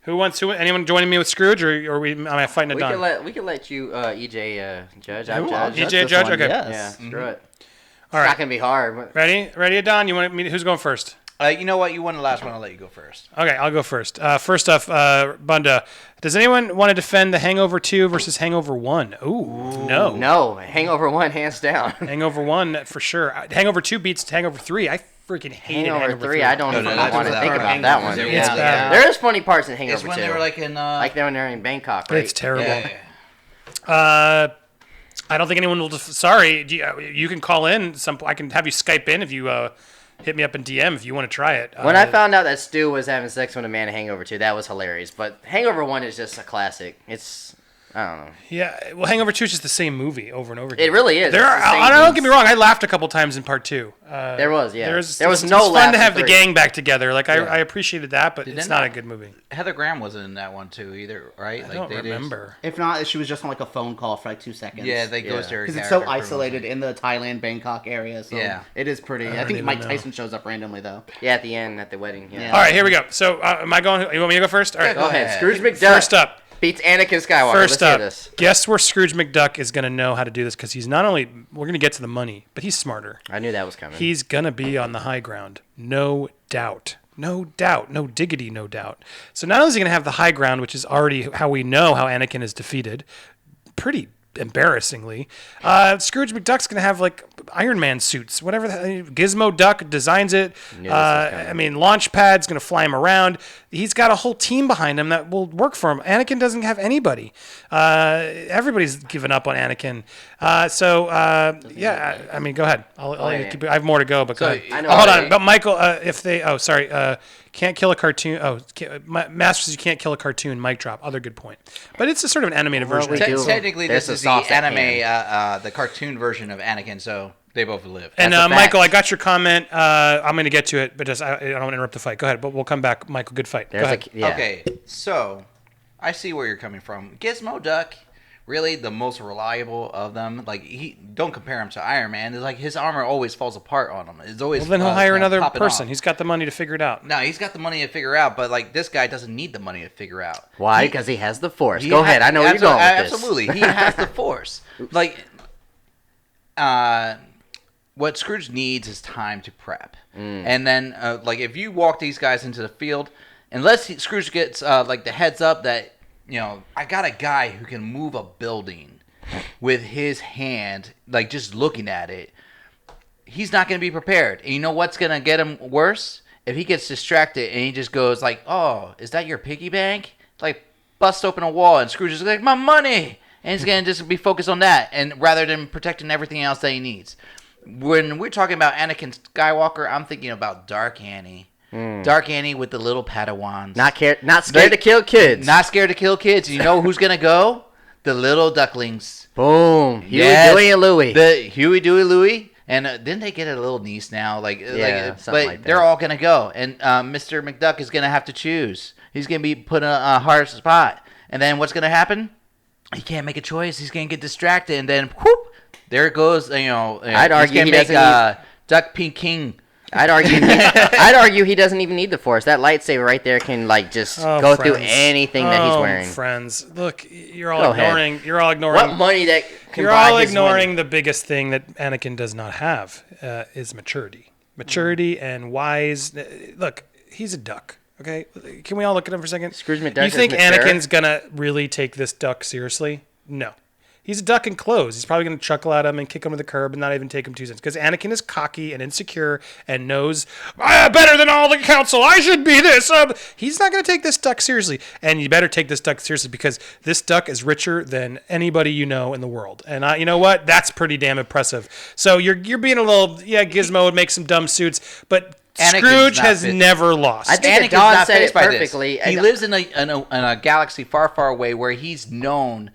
Who wants to? Anyone joining me with Scrooge, or am I fighting a Don? We can let you EJ judge. I'll I'll judge. EJ judge. Okay. Yes. Yeah, screw it. All It's right. not gonna be hard. But... Ready, Don? You want me? Who's going first? You know what? You won the last one. I'll let you go first. Okay, I'll go first. First off, Bunda, does anyone want to defend The Hangover 2 versus Hangover 1? Ooh, no. No, Hangover 1, hands down. Hangover 1 for sure. Hangover 2 beats Hangover 3. I freaking hated Hangover 3, 3. I don't No, even that's want to what think that about one that is. one. It's bad. There's funny parts in It's Hangover 2. when they were like in. Like they were in Bangkok, right? It's terrible. Yeah. I don't think anyone will. Sorry, you can call in. I can have you Skype in if you hit me up in DM if you want to try it. When I found out that Stu was having sex with a man in Hangover 2, that was hilarious. But Hangover 1 is just a classic. I don't know. Yeah, well, Hangover 2 is just the same movie over and over again. It really is. There It's are. the same Don't beats. get me wrong. I laughed a couple times in part 2. There was, yeah. There was it's no fun laughs to in have the 3. gang back together. Like I appreciated that, but it's they not not- a good movie. Heather Graham wasn't in that one too either, right? I don't remember. If not, she was just on like a phone call for like 2 seconds. Yeah, they goes Yeah. to her Because it's character so pretty isolated much. in the Thailand, Bangkok area. So Yeah. it is pretty. I don't think even Mike know. Tyson shows up randomly though. Yeah, at the end, at the wedding. Yeah. Yeah. All right, here we go. So am I going? You want me to go first? All right. Go ahead. ahead. Scrooge McDuck First up. beats Anakin Skywalker. First Let's hear up, this. guess where Scrooge McDuck is going to know how to do this because he's not only we're going to get to the money, but he's smarter. I knew that was coming. He's going to be on the high ground, no doubt. No doubt, no diggity, no doubt. So not only is he going to have the high ground, which is already how we know how Anakin is defeated, pretty embarrassingly. Scrooge McDuck's going to have like Iron Man suits, whatever. Gizmo Duck designs it. Knew this was coming. I mean, Launchpad's going to fly him around. He's got a whole team behind him that will work for him. Anakin doesn't have anybody. Everybody's given up on Anakin. Yeah, I mean, go ahead. ahead. I have more to go, but go ahead. I know Hold already. on, but Michael, can't kill a cartoon. Masters, you can't kill a cartoon. Mic drop. Other good point. But it's a sort of an animated version. we do. Technically, There's this a is the sauce at anime, the cartoon version of Anakin, so they both live. And That's a fact. Michael, I got your comment. I'm going to get to it, but I don't want to interrupt the fight. Go ahead, but we'll come back. Michael, good fight. Go ahead. Yeah. Okay, so I see where you're coming from. Gizmo Duck, really the most reliable of them. Like don't compare him to Iron Man. It's like his armor always falls apart on him. It's always Well, then he'll hire another popping person. off. He's got the money to figure it out. No, he's got the money to figure out, but like this guy doesn't need the money to figure out. Why? Because he has the Force. He Go has- ahead. I know where you're going with this. Absolutely, he has the Force. Like, what Scrooge needs is time to prep, and then like if you walk these guys into the field, unless Scrooge gets like the heads up that I got a guy who can move a building with his hand, like just looking at it, he's not going to be prepared. And you know what's going to get him worse? If he gets distracted and he just goes like, "Oh, is that your piggy bank?" Like bust open a wall, and Scrooge is like, "My money," and he's going to just be focused on that, and rather than protecting everything else that he needs. When we're talking about Anakin Skywalker, I'm thinking about Dark Annie. Dark Annie with the little Padawans. Not scared to kill kids. Not scared to kill kids. You know who's going to go? The little ducklings. Boom. Huey, Yes. Dewey, and Louie. The Huey, Dewey, Louie. And didn't they get a little niece now? something but like that. they're all going to go. And Mr. McDuck is going to have to choose. He's going to be put in a hard spot. And then what's going to happen? He can't make a choice. He's going to get distracted. And then, whoop, there it goes. I'd argue he's he gonna make doesn't Duck Peking. I'd argue he doesn't even need the Force. That lightsaber right there can just go through friends. anything that he's wearing. Friends, look, you're Go all ahead. ignoring. You're all ignoring. What money that can You're buy all his ignoring money? the biggest thing that Anakin does not have is maturity and wise. Look, he's a duck. Okay, can we all look at him for a second? Scrooge McDuck You think is mature? Anakin's gonna really take this duck seriously? No. He's a duck in clothes. He's probably going to chuckle at him and kick him to the curb and not even take him 2 cents. Because Anakin is cocky and insecure and knows, better than all the council. I should be this. He's not going to take this duck seriously. And you better take this duck seriously because this duck is richer than anybody you know in the world. And you know what? That's pretty damn impressive. So you're being a little, Gizmo would make some dumb suits. But Anakin's Scrooge not has fit. never lost. I think Anakin's Don not said faced it by perfectly. this. He lives in a galaxy far, far away where he's known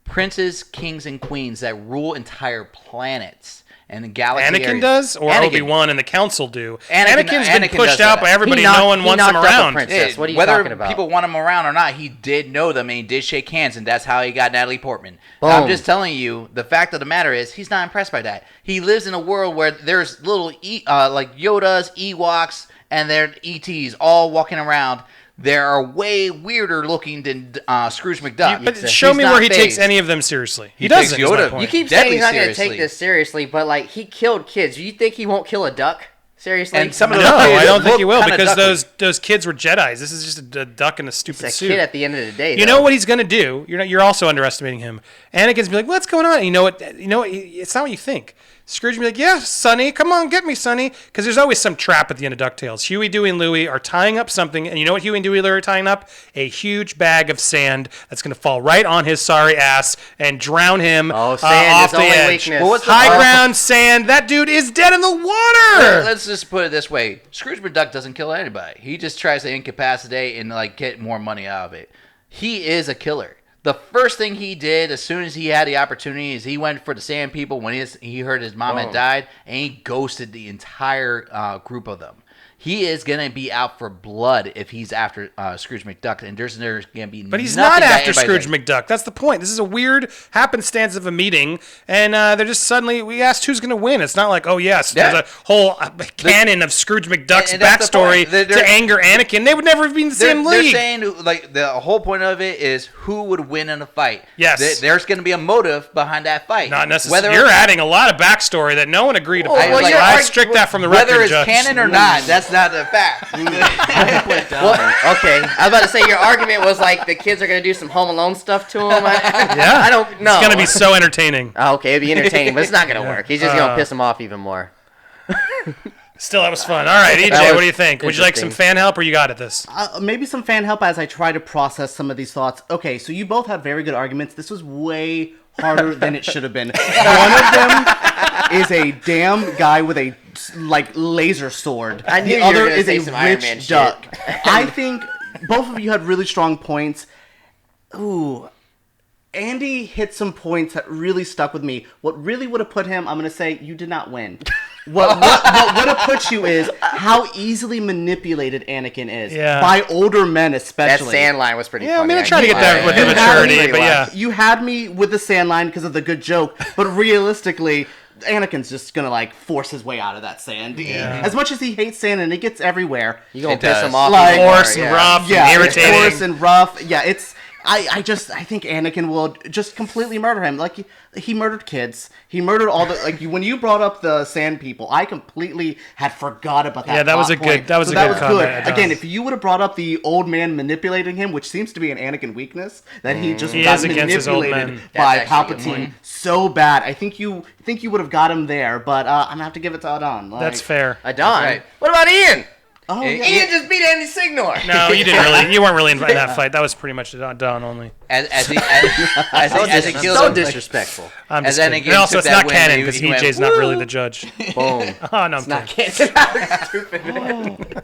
princes, kings, and queens that rule entire planets and the galaxy. Anakin areas. does, or Anakin. Obi-Wan and the Council do. Anakin Anakin's been does pushed that. out by everybody. He knocked- No one he wants him knocked up a around. princess. What are you Whether talking about? people want him around or not, he did know them and he did shake hands, and that's how he got Natalie Portman. Boom. I'm just telling you, the fact of the matter is, he's not impressed by that. He lives in a world where there's little like Yodas, Ewoks, and their ETs all walking around. there are way weirder looking than Scrooge McDuck. But show me He's where not he takes phased. any of them seriously. He takes doesn't. Is my Yoda. point. You keep Deadly saying he's not going to seriously. take this seriously, but like he killed kids. Do you think he won't kill a duck? Seriously? And some of No, those kids I don't think look he will kinda because duckly. those kids were Jedis. This is just a duck in a stupid It's a suit. kid at the end of the day. You know what he's gonna do? You're also underestimating him. Anakin's be like, "What's going on?" And you know what? It's not what you think. Scrooge will be like, "Yeah, Sonny, come on, get me, Sonny," because there's always some trap at the end of DuckTales. Huey, Dewey, and Louie are tying up something, and you know what Huey and Dewey are tying up? A huge bag of sand that's gonna fall right on his sorry ass and drown him Oh, sand off is the only edge. weakness. Well, what's the- High ground sand. That dude is dead in the water. Let's just put it this way: Scrooge McDuck doesn't kill anybody. He just tries to incapacitate and like get more money out of it. He is a killer. The first thing he did as soon as he had the opportunity is he went for the Sand People when he heard his mom had Boom. died, and he ghosted the entire group of them. He is gonna be out for blood if he's after Scrooge McDuck, and there's gonna be. But he's nothing not that after anybody's Scrooge like, McDuck. That's the point. This is a weird happenstance of a meeting, and they're just suddenly, we asked who's going to win. It's not like, oh, yes, Yeah. there's a whole canon of Scrooge McDuck's and that's the backstory point. They're- to anger Anakin. They would never have been in the same They're league. saying like the whole point of it is who would win in a fight. Yes. There's going to be a motive behind that fight. Not necessarily. You're adding a lot of backstory that no one agreed upon. well, Like, you're I arg- strict that from the Whether record, it's Judge. canon or not, that's not a fact. Well, okay, I was about to say your argument was like the kids are going to do some Home Alone stuff to him. Yeah. I don't know. It's going to be so entertaining. Okay, it'd be entertaining, but it's not going to work. He's just going to piss him off even more. Still, that was fun. All right, EJ, That was what do you think? Would you like some interesting. fan help or you got at this? Maybe some fan help as I try to process some of these thoughts. Okay, so you both have very good arguments. This was way harder than it should have been. One of them is a damn guy with a laser sword. I knew the you were other gonna is say a some Iron Man rich shit. duck. I think both of you had really strong points. Ooh. Andy hit some points that really stuck with me. What really would have put him, I'm going to say, you did not win. What would have put you is how easily manipulated Anakin is. Yeah. By older men That especially. sand line was pretty Yeah, I funny. mean, I try to get that with the You had maturity, me- but yeah. You had me with the sand line because of the good joke, but realistically, Anakin's just gonna force his way out of that sand. As much as he hates sand and it gets everywhere, You going It to piss does. him off Like- even more, Coarse and yeah. rough yeah, and it's irritating. coarse and rough. Yeah, it's. I think Anakin will just completely murder him. Like he murdered kids. He murdered all the when you brought up the sand people, I completely had forgot about that. Yeah, that was a plot good- point. that was So a that good was comment, good. John. Again, if you would have brought up the old man manipulating him, which seems to be an Anakin weakness, that he just He got is against his old manipulated men. by That's actually a good Palpatine point. so bad. I think you would have got him there, but I'm gonna have to give it to Adon. That's fair. Adon. Right. What about Ian? Oh, It- yeah. Ian just beat Andy Signor. No, you didn't really. You weren't really in that fight. That was pretty much done only. As he kills So him, disrespectful. I'm And just then kidding. again, And also, took it's that not win, canon he because went, EJ's not really "Woo!" the judge. Boom. Oh, no, I'm Not kidding. stupid.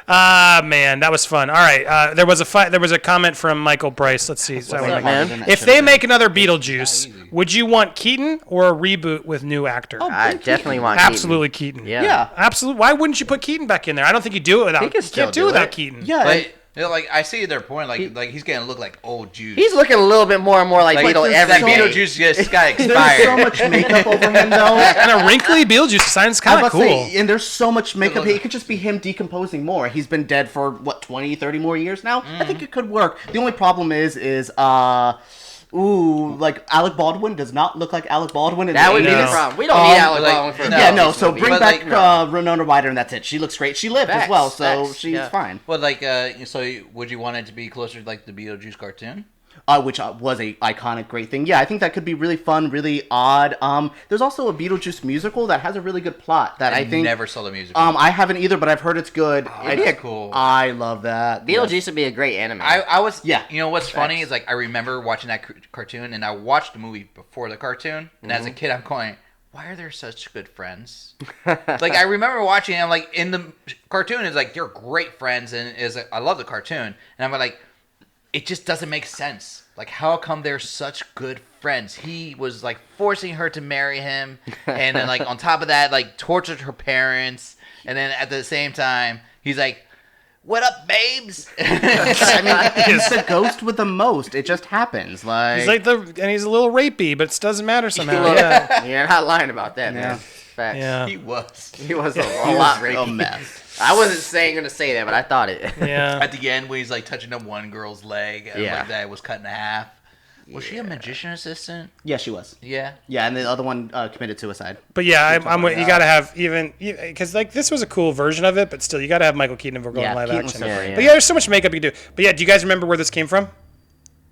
Man, that was fun. All right, there was a fight. There was a comment from Michael Bryce. Let's see. So I wanna up, make- man? If they make another Beetlejuice, would you want Keaton or a reboot with new actor? I definitely want Keaton. Absolutely Keaton. Yeah. Yeah. Absolutely. Why wouldn't you put Keaton back in there? I don't think you do it without. He can You still can't do do it without it. Keaton. Yeah, But I see their point. Like he's gonna look like old Jews. He's looking a little bit more and more like Beetle there's every so- day. Beetlejuice just got there's expired. so much makeup over him though. And a wrinkly Beetlejuice sounds I kind was of about to cool. say, and there's so much makeup. It could just be him decomposing more. He's been dead for 20, 30 more years now. I think it could work. The only problem is Alec Baldwin does not look like Alec Baldwin. In That the would be 80s. the problem. We don't need Alec like, Baldwin for no. Yeah, no. Beetlejuice So movie. bring But, back like, Winona Ryder, and that's it. She looks great. She lived as Facts, well, so facts, she's yeah. fine. Well, so would you want it to be closer to like the Beetlejuice cartoon? Which was a iconic, great thing. Yeah, I think that could be really fun, really odd. There's also a Beetlejuice musical that has a really good plot that I think. Never saw the music. I haven't either, but I've heard it's good. that's cool. I love that. Beetlejuice would be a great anime. I was Yeah. You know what's funny is I remember watching that cartoon, and I watched the movie before the cartoon, and as a kid I'm going, why are they such good friends? I remember watching it, I'm like, in the cartoon it's they're great friends, and I love the cartoon, and I'm like, it just doesn't make sense. How come they're such good friends? He was forcing her to marry him, and then on top of that, tortured her parents, and then at the same time he's like, "What up, babes?" I mean, he's the ghost with the most. It just happens. He's and he's a little rapey, but it doesn't matter somehow. Look, Yeah. You're not lying about that, man. Yeah. Facts. Yeah. He was. He was a He lot was a rapey. mess. I wasn't gonna say that, but I thought it. Yeah. At the end, when he's like touching up one girl's leg, and Yeah. like that was cut in half. Was she a magician assistant? Yeah, she was. Yeah. Yeah, and the other one committed suicide. But yeah, I'm you got to have because like this was a cool version of it, but still you got to have Michael Keaton if we're going Yeah, live Keaton was action. so great. But yeah, there's so much makeup you can do. But yeah, do you guys remember where this came from?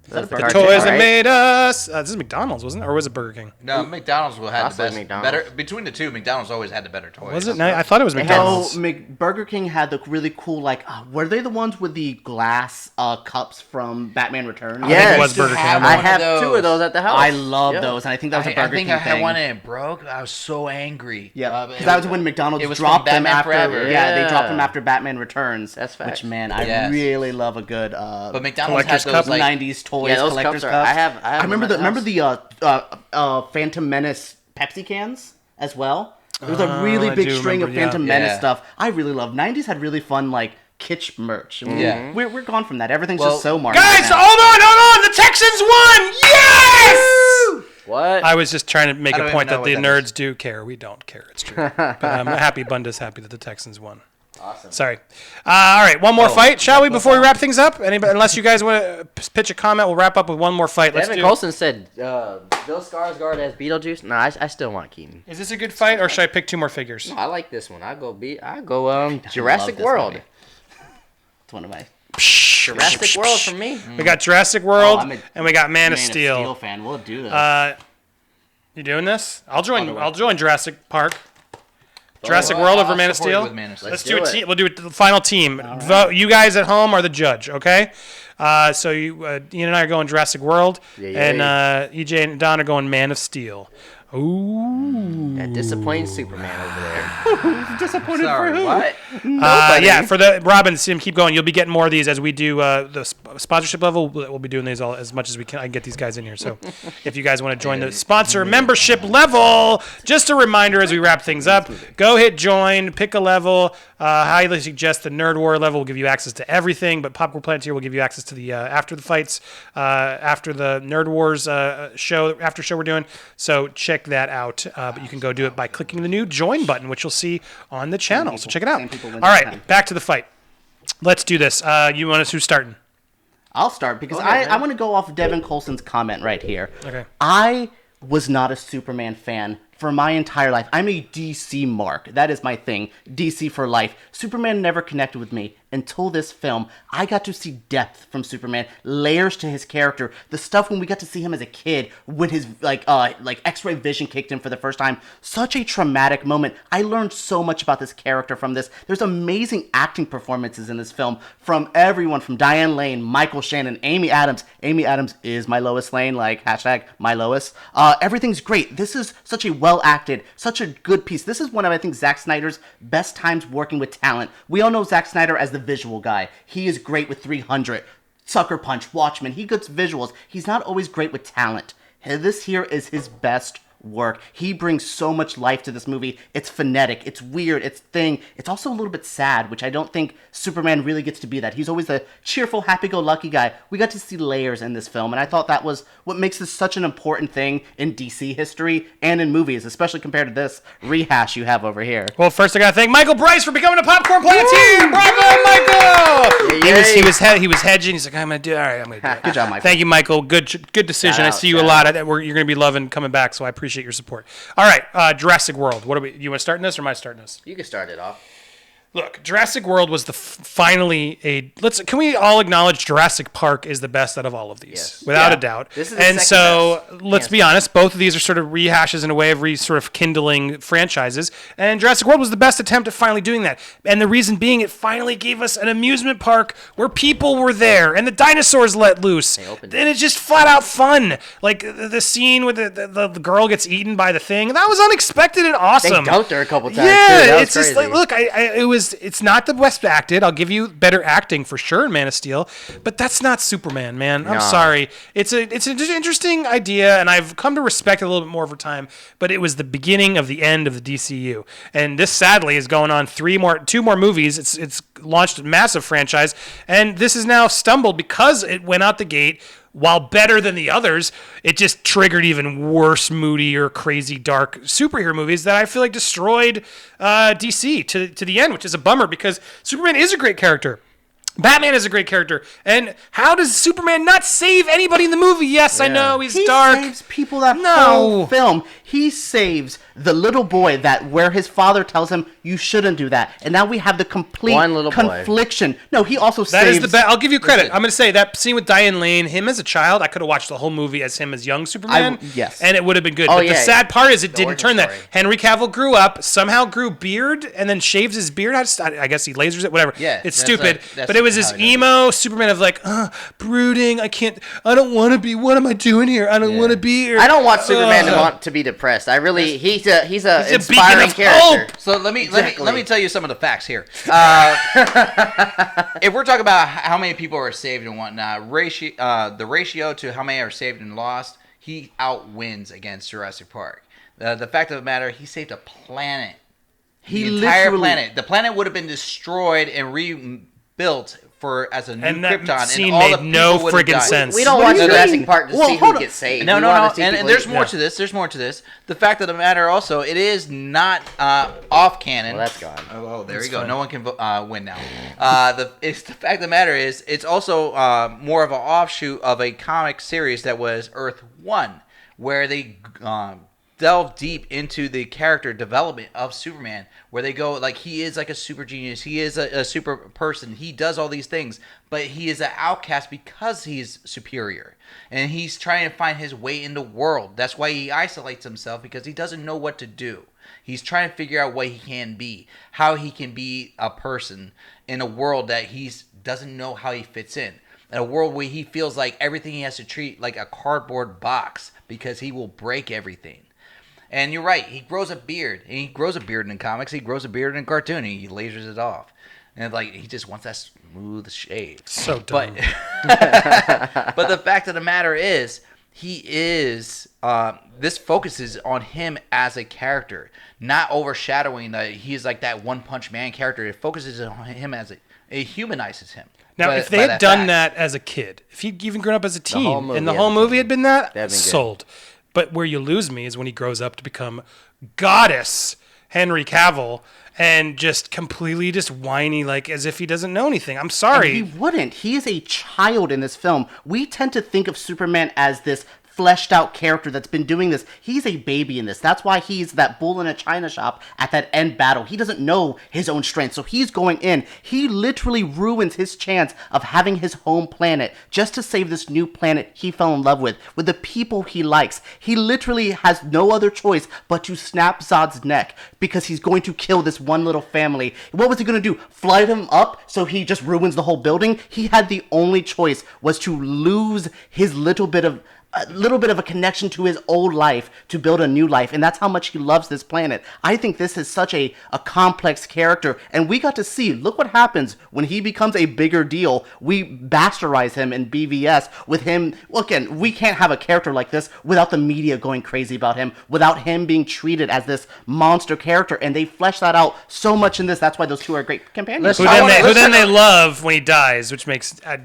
That's the The cartoon, toys that right? made us. This is McDonald's, wasn't it? Or was it Burger King? No, McDonald's will have the Possibly best. McDonald's. Better between the two. McDonald's always had the better toys. Was it? No, I thought it was No, McDonald's. Burger King had the really cool, like, were they the ones with the glass cups from Batman Returns? I think it Yes. was Burger King. Have I one have of 2 of those at the house. I love Yeah. those, and I think that was a I Burger think King I had thing. one and it broke. I was so angry. Yeah, It because that was was- when McDonald's it was dropped from them Batman after. Forever. Yeah, they dropped Yeah. them after Batman Returns. That's facts. Which, man, I Yes. really love a good. But McDonald's Collector's had Cup, those like 90s toys, Yeah, those collector's cups are- cups. I have remember them at the Phantom Menace Pepsi cans as well. There was a really I big do string remember, of Phantom yeah. Menace Yeah. stuff. I really love. 90s had really fun like kitsch merch. I mean, Yeah. we're gone from that. Everything's Well, just so marketed. Guys, now. hold on! The Texans won! Yes! What? I was just trying to make I a don't point even know that the what that nerds do care. We don't care. It's true. But I'm happy. Bunda's happy that the Texans won. Awesome. Sorry. All right, one more fight, shall we? Before we wrap things up, anybody? Unless you guys want to pitch a comment, we'll wrap up with one more fight. Let's Evan do. Coulson said Bill Skarsgård as Beetlejuice. No, I still want Keaton. Is this a good fight, or should I pick 2 more figures? I like this one. I go Jurassic this World. movie. It's one of my Jurassic World for me. We got Jurassic World, I'm a and we got Man of Man Steel. of Steel fan. We'll do this. You doing this? I'll join Jurassic Park. Jurassic World over I'll Man of support you Steel. with Man of Steel. Let's do do a it. team. We'll do the final team. Vote. You guys at home are the judge. Okay. So Ian and I are going Jurassic World, and EJ and Don are going Man of Steel. Ooh. That disappointing Superman over there. Disappointed Sorry, for who? what? Yeah, for the Robin, Sim, keep going. You'll be getting more of these as we do the sponsorship level. We'll be doing these all as much as we can. I can get these guys in here. So if you guys want to join the sponsor membership level, just a reminder as we wrap things up, go hit join, pick a level. Highly suggest the Nerd War level will give you access to everything, but Popcorn Planeteer will give you access to the after the fights, after the Nerd Wars after show we're doing. So check that out. But you can go do it by clicking the new join button, which you'll see on the channel. So check it out. Same people All win this time. right, back to the fight. Let's do this. You want us who's starting? I'll start because Okay, I want to go off Devin Coulson's comment right here. Okay. I was not a Superman fan for my entire life. I'm a DC mark. That is my thing. DC for life. Superman never connected with me until this film. I got to see depth from Superman, layers to his character. The stuff when we got to see him as a kid, when his like X-ray vision kicked in for the first time. Such a traumatic moment. I learned so much about this character from this. There's amazing acting performances in this film from everyone, from Diane Lane, Michael Shannon, Amy Adams. Amy Adams is my Lois Lane, like hashtag my Lois. Everything's great. This is such a well acted, such a good piece. This is one of, I think, Zack Snyder's best times working with talent. We all know Zack Snyder as the visual guy. He is great with 300, Sucker Punch, Watchmen. He gets visuals. He's not always great with talent. This here is his best work. He brings so much life to this movie. It's phonetic, it's weird, it's thing. It's also a little bit sad, which I don't think Superman really gets to be that. He's always the cheerful, happy-go-lucky guy. We got to see layers in this film, and I thought that was what makes this such an important thing in DC history and in movies, especially compared to this rehash you have over here. Well, first I gotta thank Michael Bryce for becoming a Popcorn Planeteer. Bravo, Michael! He was hedging. He's like, I'm gonna do. All right, I'm gonna do it. Good job, Michael. Thank you, Michael. Good decision. Shout I out, see you a shout lot. You're gonna be loving coming back, so I appreciate your support. All right, Jurassic World. What are we? You want to start in this, or am I starting this? You can start it off. Look, Jurassic World was finally a. Can we all acknowledge Jurassic Park is the best out of all of these, Yes. without Yeah. a doubt. This is the and second so best. let's Yes. be honest, both of these are sort of rehashes in a way of sort of kindling franchises. And Jurassic World was the best attempt at finally doing that. And the reason being, it finally gave us an amusement park where people were there and the dinosaurs let loose, opened and it's just flat out fun. Like the scene where the girl gets eaten by the thing, that was unexpected and They awesome. dunked her a couple times. Yeah, too. That was it's just crazy. like, look, it's not the best acted. I'll give you better acting for sure in Man of Steel, but that's not Superman, man. I'm No. sorry. It's an interesting idea, and I've come to respect it a little bit more over time. But it was the beginning of the end of the DCU, and this sadly is going on two more movies. It's launched a massive franchise, and this is now stumbled because it went out the gate while better than the others, it just triggered even worse, moody or crazy, dark superhero movies that I feel like destroyed DC to the end, which is a bummer because Superman is a great character. Batman is a great character. And how does Superman not save anybody in the movie? Yes, I know, he's dark. He saves people that whole film. He saves the little boy where his father tells him, you shouldn't do that. And now we have the complete confliction. No, he also saves... That is I'll give you credit. I'm going to say that scene with Diane Lane, him as a child, I could have watched the whole movie as him as young Superman. Yes. And it would have been good. But the sad part is it didn't turn that. Henry Cavill grew up, somehow grew beard, and then shaves his beard. I guess he lasers it, whatever. Yeah, it's stupid. But it was this emo Superman of like, brooding, I don't want to be, what am I doing here? I don't want to be here. I don't want Superman to want to be depressed. I really, he's a inspiring character. Hope. So let me tell you some of the facts here. If we're talking about how many people are saved and whatnot, the ratio to how many are saved and lost, he outwins against Jurassic Park. The fact of the matter, he saved a planet. The entire planet. The planet would have been destroyed and rebuilt as a new Krypton, and all the made no friggin' sense. We don't watch Jurassic Park to see who gets saved. No. And there's more to this. There's more to this. The fact of the matter also, it is not off canon. Well, that's gone. Oh, there you go. No one can win now. The fact of the matter is, it's also more of an offshoot of a comic series that was Earth 1, where they delve deep into the character development of Superman, where they go like he is like a super genius, he is a super person, he does all these things, but he is an outcast because he's superior, and he's trying to find his way in the world. That's why he isolates himself, because he doesn't know what to do. He's trying to figure out what he can be, how he can be a person in a world that he doesn't know how he fits in a world where he feels like everything he has to treat like a cardboard box because he will break everything. And you're right, he grows a beard. And he grows a beard in comics, he grows a beard in cartoon, and he lasers it off. And like he just wants that smooth shave. So dumb. But the fact of the matter is, he is this focuses on him as a character, not overshadowing that he's like that One Punch Man character. It focuses on him as it humanizes him. Now, if they had done that as a kid, if he'd even grown up as a teen, and the whole movie had been that, sold. But where you lose me is when he grows up to become goddess Henry Cavill and just completely just whiny, like as if he doesn't know anything. I'm sorry. And he wouldn't. He is a child in this film. We tend to think of Superman as this fleshed out character that's been doing this. He's a baby in this. That's why he's that bull in a china shop at that end battle. He doesn't know his own strength, so he's going in. He literally ruins his chance of having his home planet just to save this new planet he fell in love with the people he likes. He literally has no other choice but to snap Zod's neck because he's going to kill this one little family. What was he going to do? Fly him up so he just ruins the whole building? He had the only choice was to lose his little bit of a connection to his old life to build a new life, and that's how much he loves this planet. I think this is such a complex character, and we got to see, look what happens when he becomes a bigger deal. We bastardize him in BVS with him. Well, again, we can't have a character like this without the media going crazy about him, without him being treated as this monster character, and they flesh that out so much in this. That's why those two are great companions. Who then they love when he dies, which makes that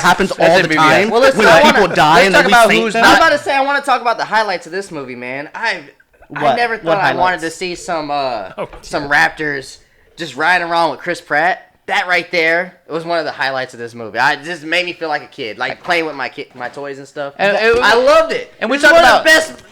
happens all the time. Well, listen, when people die. And talk about who's not. I'm about to say I want to talk about the highlights of this movie, man. I never thought I wanted to see some Raptors just riding around with Chris Pratt. That right there was one of the highlights of this movie. It just made me feel like a kid, like playing with my toys and stuff. And I loved it. And we talk about the best.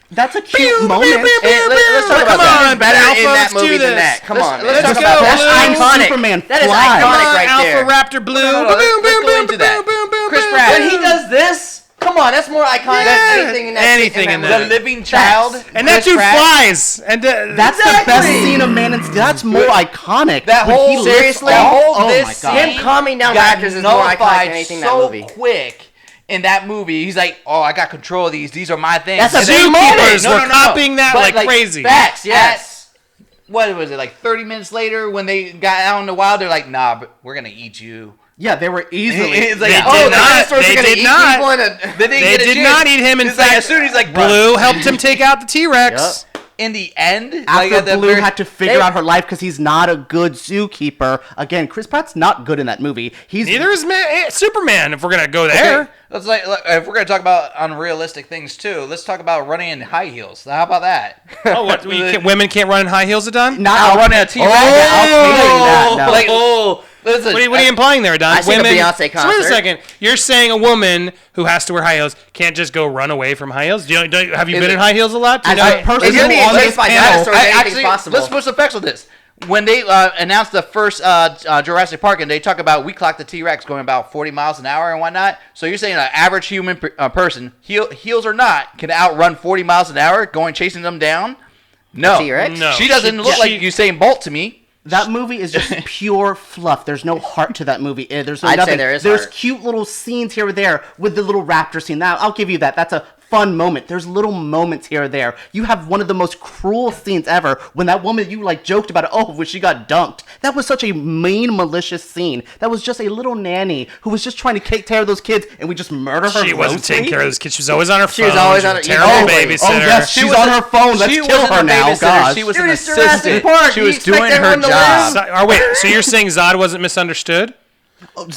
That's a cute moment. Let's talk about that. Who's better in that movie than that? Come on, man. Let's talk about that. That's iconic. Superman that is iconic right there. Alpha Raptor Blue. Let's go into that. Chris Pratt. When he does this, come on, that's more iconic than anything in that. Anything in that. The living child. And that dude flies. And that's the best scene of Man in Steel. That's more iconic. That whole seriously. Oh my god. Him calming down Raptors is more iconic than anything in that movie. So quick. In that movie, he's like, "Oh, I got control of these. These are my things." That's a zookeepers. We're copying that like crazy. Facts, yes. What was it like? 30 minutes later, when they got out in the wild, they're like, "Nah, but we're gonna eat you." Yeah, they were easily. It's like, They did not eat him. In fact, as soon as he's like, Blue helped him take out the T-Rex. Yep. in the end, After at the Blue very- had to figure out her life because he's not a good zookeeper. Again, Chris Pratt's not good in that movie. Neither is Superman. If we're gonna go there, Okay, let's look, if we're gonna talk about unrealistic things too, let's talk about running in high heels. How about that? oh, what? Women can't run in high heels, Adon? not running a T-Rex. I'll pay you that. No. Listen, What are you implying there, Don? I seen a Beyonce So wait a concert. second. You're saying a woman who has to wear high heels can't just go run away from high heels? Have you been in high heels a lot? Do you As know? a person If you're being on this chased by panel, dinosaurs, anything's Actually, possible. let's put some facts on this. When they announced the first Jurassic Park, and they talk about we clocked the T-Rex going about 40 miles an hour and whatnot. So you're saying an average human person, heels or not, can outrun 40 miles an hour going chasing them down? No. T-Rex? No. She doesn't look like Usain Bolt to me. that movie is just pure fluff. There's no heart to that movie. There's no I'd say nothing. there is There's heart. cute little scenes here or there with the little raptor scene. Now, I'll give you that. That's a fun moment. There's little moments here or there. You have one of the most cruel scenes ever when that woman you joked about it. Oh, when she got dunked. That was such a mean, malicious scene. That was just a little nanny who was just trying to take care of those kids, and we just murder her. She wasn't grossly? taking care of those kids. She was always on her phone. She was always on a her- terrible Exactly. babysitter. Oh yes, she's was on a- her phone. Let's she kill wasn't her a now. babysitter. God. She was Dude, an it's Jurassic assistant. Park. She You was expect doing her everyone to job. Wait, so you're saying Zod wasn't misunderstood?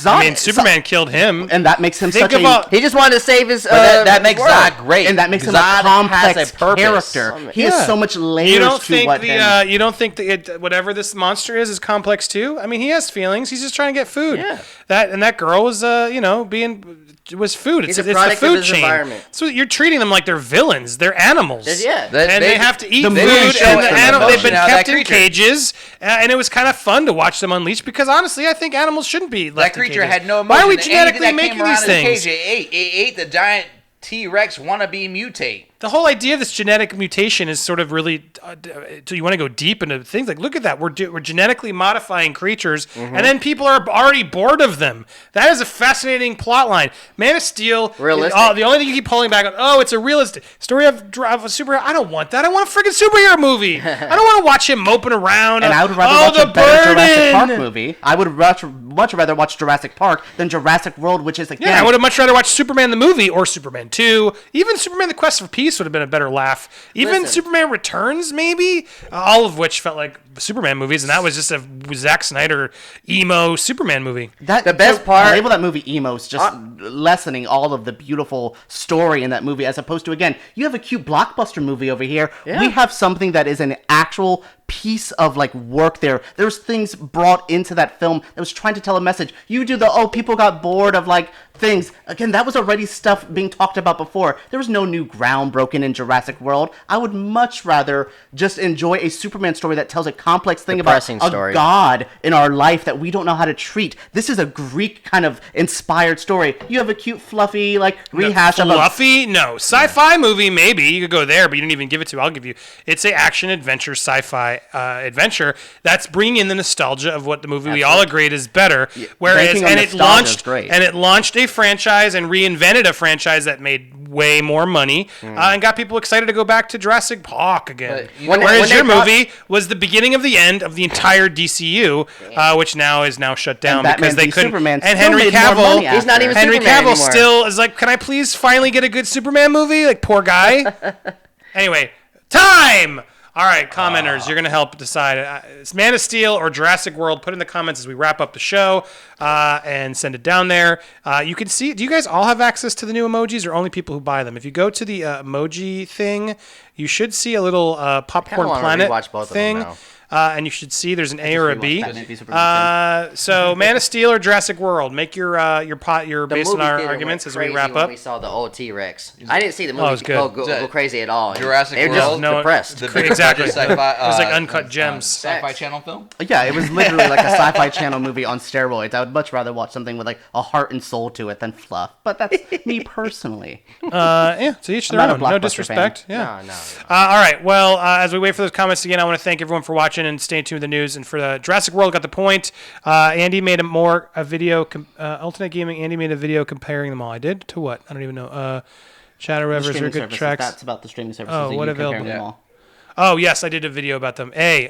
I mean, Superman killed him. and that makes him Think such about- He just wanted to save his. That makes world. Zod great. and that makes him Zod a complex has a purpose. character. He Yeah. has so much layers You don't to think what him. you don't think that whatever this monster is complex too? I mean, he has feelings. He's just trying to get food. Yeah. That girl was was food. He's It's a the product of food his chain. environment. So you're treating them like they're villains. They're animals. Yeah. And they have to eat the food, movie shows and the them animal they've been emotion out of kept that in creature. cages, and it was kind of fun to watch them unleashed because honestly, I think animals shouldn't be That left in creature cages. had no emotion. Why are we Anything genetically that making came around these in the things? cage, it ate the giant T-Rex wannabe mutate. The whole idea of this genetic mutation is sort of really. So you want to go deep into things like, look at that. We're genetically modifying creatures, and then people are already bored of them. That is a fascinating plot line. Man of Steel. Realistic. The only thing you keep pulling back on, it's a realistic story of a superhero. I don't want that. I want a freaking superhero movie. I don't want to watch him moping around. And I would rather watch a better Jurassic Park movie. I would much rather watch Jurassic Park than Jurassic World, which is again. Yeah, I would have much rather watched Superman the movie or Superman 2. Even Superman the Quest for Peace would have been a better laugh. Even Listen. Superman Returns, maybe. All of which felt like Superman movies, and that was just a Zack Snyder emo Superman movie. The best part- label that movie emo is just lessening all of the beautiful story in that movie, as opposed to again, you have a cute blockbuster movie over here. Yeah. We have something that is an actual piece of work there. There's things brought into that film that was trying to tell a message. You do the people got bored of things. Again, that was already stuff being talked about before. There was no new ground broken in Jurassic World. I would much rather just enjoy a Superman story that tells a complex thing Depressing about story. a god in our life that we don't know how to treat. This is a Greek kind of inspired story. You have a cute, fluffy, rehash of a... Fluffy? No. Sci-fi movie, maybe. You could go there, but you didn't even give it to. I'll give you. It's a action adventure sci-fi adventure that's bringing in the nostalgia of what the movie we all agreed is better. Whereas, banking on and it nostalgia is launched great. and it launched a franchise and reinvented a franchise that made way more money and got people excited to go back to Jurassic Park again. But, you know, Whereas when they your brought- movie was the beginning of the end of the entire DCU, which now is shut down And because Batman they v couldn't. Superman And still Henry made more money Cavill, He's not even Henry Superman Cavill anymore. still is like, can I please finally get a good Superman movie? Poor guy. Anyway, time. All right, commenters, you're gonna help decide. It's Man of Steel or Jurassic World. Put in the comments as we wrap up the show, and send it down there. You can see. Do you guys all have access to the new emojis, or only people who buy them? If you go to the emoji thing, you should see a little Popcorn wanna Planet rewatch both of them thing. now. And you should see there's an A or a B. Batman v Superman. So Man of Steel or Jurassic World. Make your The based on movie our theater arguments went as we crazy wrap when up. we saw the old T-Rex. I didn't see the movie it was good. go crazy at all. Jurassic They were just World? No, depressed. The big Exactly. budget sci-fi, It was like Uncut Gems. Sci-fi Facts. channel film. Yeah, it was literally like a sci-fi channel movie on steroids. I would much rather watch something with a heart and soul to it than fluff. But that's me personally. Yeah, to each their I'm not a own. No Blockbuster disrespect. fan. Yeah. No. All right. Well, as we wait for those comments again, I want to thank everyone for watching and staying tuned with the news. And for the Jurassic World, got the point. Andy made a video. Alternate Gaming. Andy made a video comparing them all. I did to what? I don't even know. Shadow The Rivers are streaming good services, tracks. that's about the streaming services. Oh, that what you compare available? them Yeah. all. Oh yes, I did a video about them. We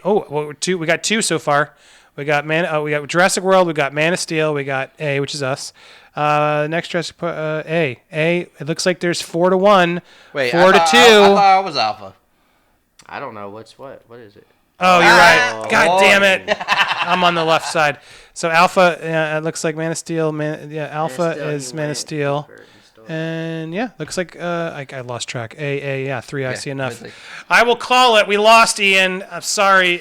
got two so far. We got we got Jurassic World. We got Man of Steel. We got A, which is us. Next Jurassic A. It looks like there's 4-1. Wait, 4-2. I thought I was alpha. I don't know what's what. What is it? Oh, you're right. God boy. damn it. I'm on the left side. So Alpha, it looks like Man of Steel. Alpha is Man of Steel. And yeah, looks like I lost track. Yeah, 3. I see enough. Ridley. I will call it. We lost, Ian. I'm sorry.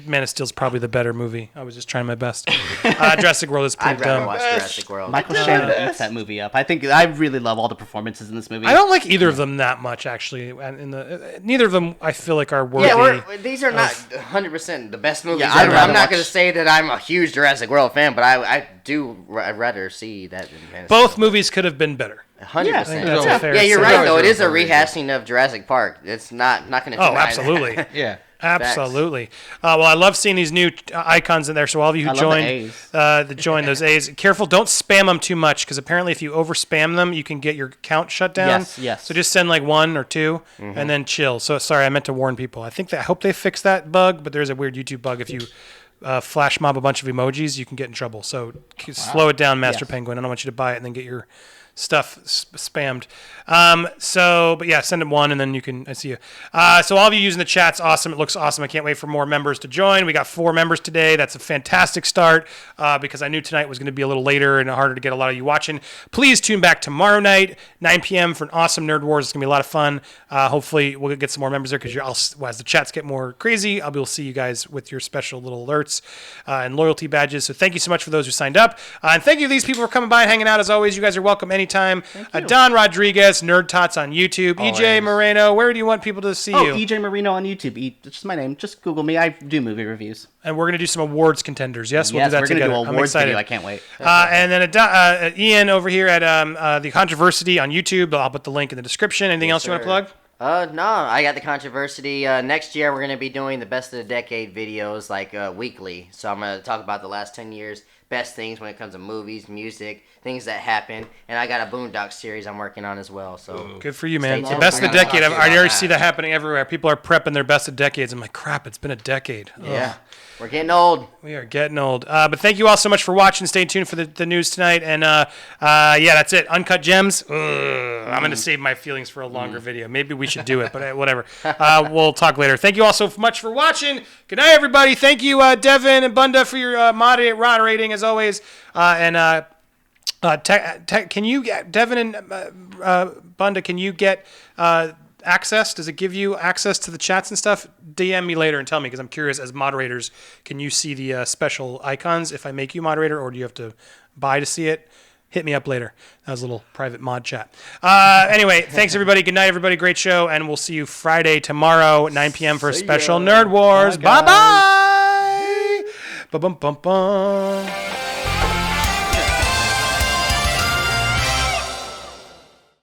Man of Steel's probably the better movie. I was just trying my best. Jurassic World is pretty I'd rather dumb. watch Jurassic World. Michael Shannon eats that movie up. I really love all the performances in this movie. I don't like either of them that much, actually. And neither of them I feel like are worthy. Yeah, these are not 100% the best movies Yeah, I'd ever. rather I'm not watch- going to say that I'm a huge Jurassic World fan, but I'd rather see that than Man of Both Steel. movies could have been better. 100%. I think that's a fair Yeah, you're assessment. right though. It is a Always rehashing of Jurassic Park. It's not going to. Oh, absolutely. Yeah. Absolutely. Well, I love seeing these new icons in there. So all of you who I love the joined, join those A's. Careful, don't spam them too much because apparently if you over spam them, you can get your account shut down. Yes. So just send like 1 or 2 and then chill. So sorry, I meant to warn people. I hope they fix that bug, but there's a weird YouTube bug. If you flash mob a bunch of emojis, you can get in trouble. So slow it down, Master Yes. Penguin. I don't want you to buy it and then get your stuff spammed. But yeah, send them 1 and then you can, I see you. So all of you using the chat's awesome. It looks awesome. I can't wait for more members to join. We got 4 members today. That's a fantastic start because I knew tonight was going to be a little later and harder to get a lot of you watching. Please tune back tomorrow night, 9 p.m. for an awesome Nerd Wars. It's going to be a lot of fun. Hopefully we'll get some more members there because as the chats get more crazy, I'll be able to see you guys with your special little alerts and loyalty badges. So thank you so much for those who signed up. And thank you to these people for coming by and hanging out as always. You guys are welcome anytime. Don Rodriguez, Nerd Tots on YouTube. EJ Moreno, where do you want people to see you? EJ Marino on YouTube. It's just my name. Just Google me. I do movie reviews. And we're going to do some awards contenders. Yes, we'll Yes, do that we're going to together. do I'm awards excited. video. I can't wait. And then Ian over here at The Controversy on YouTube. I'll put the link in the description. Anything else you want to plug? No, I got the Controversy. Next year we're gonna be doing the best of the decade videos like weekly. So I'm gonna talk about the last 10 years, best things when it comes to movies, music, things that happen, and I got a Boondock series I'm working on as well. So Good for you, man. Stay The tuned. best of the We're gonna decade. talk to you I about already that. see that happening everywhere. People are prepping their best of decades. I'm like, crap, it's been a decade. Ugh. yeah, we're getting old. We are getting old. But thank you all so much for watching. Stay tuned for the news tonight. And yeah, that's it. Uncut Gems. I'm going to save my feelings for a longer video. Maybe we should do it, but whatever. We'll talk later. Thank you all so much for watching. Good night, everybody. Thank you, Devin and Bunda, for your moderating as always. Can you get, Devin and Bunda, can you get access? Does it give you access to the chats and stuff? DM me later and tell me because I'm curious. As moderators, can you see the special icons if I make you moderator, or do you have to buy to see it? Hit me up later. That was a little private mod chat. Anyway, thanks everybody. Good night, everybody. Great show, and we'll see you Friday tomorrow, 9 p.m. for a special Nerd Wars. Bye bye. Bum bum bum bum.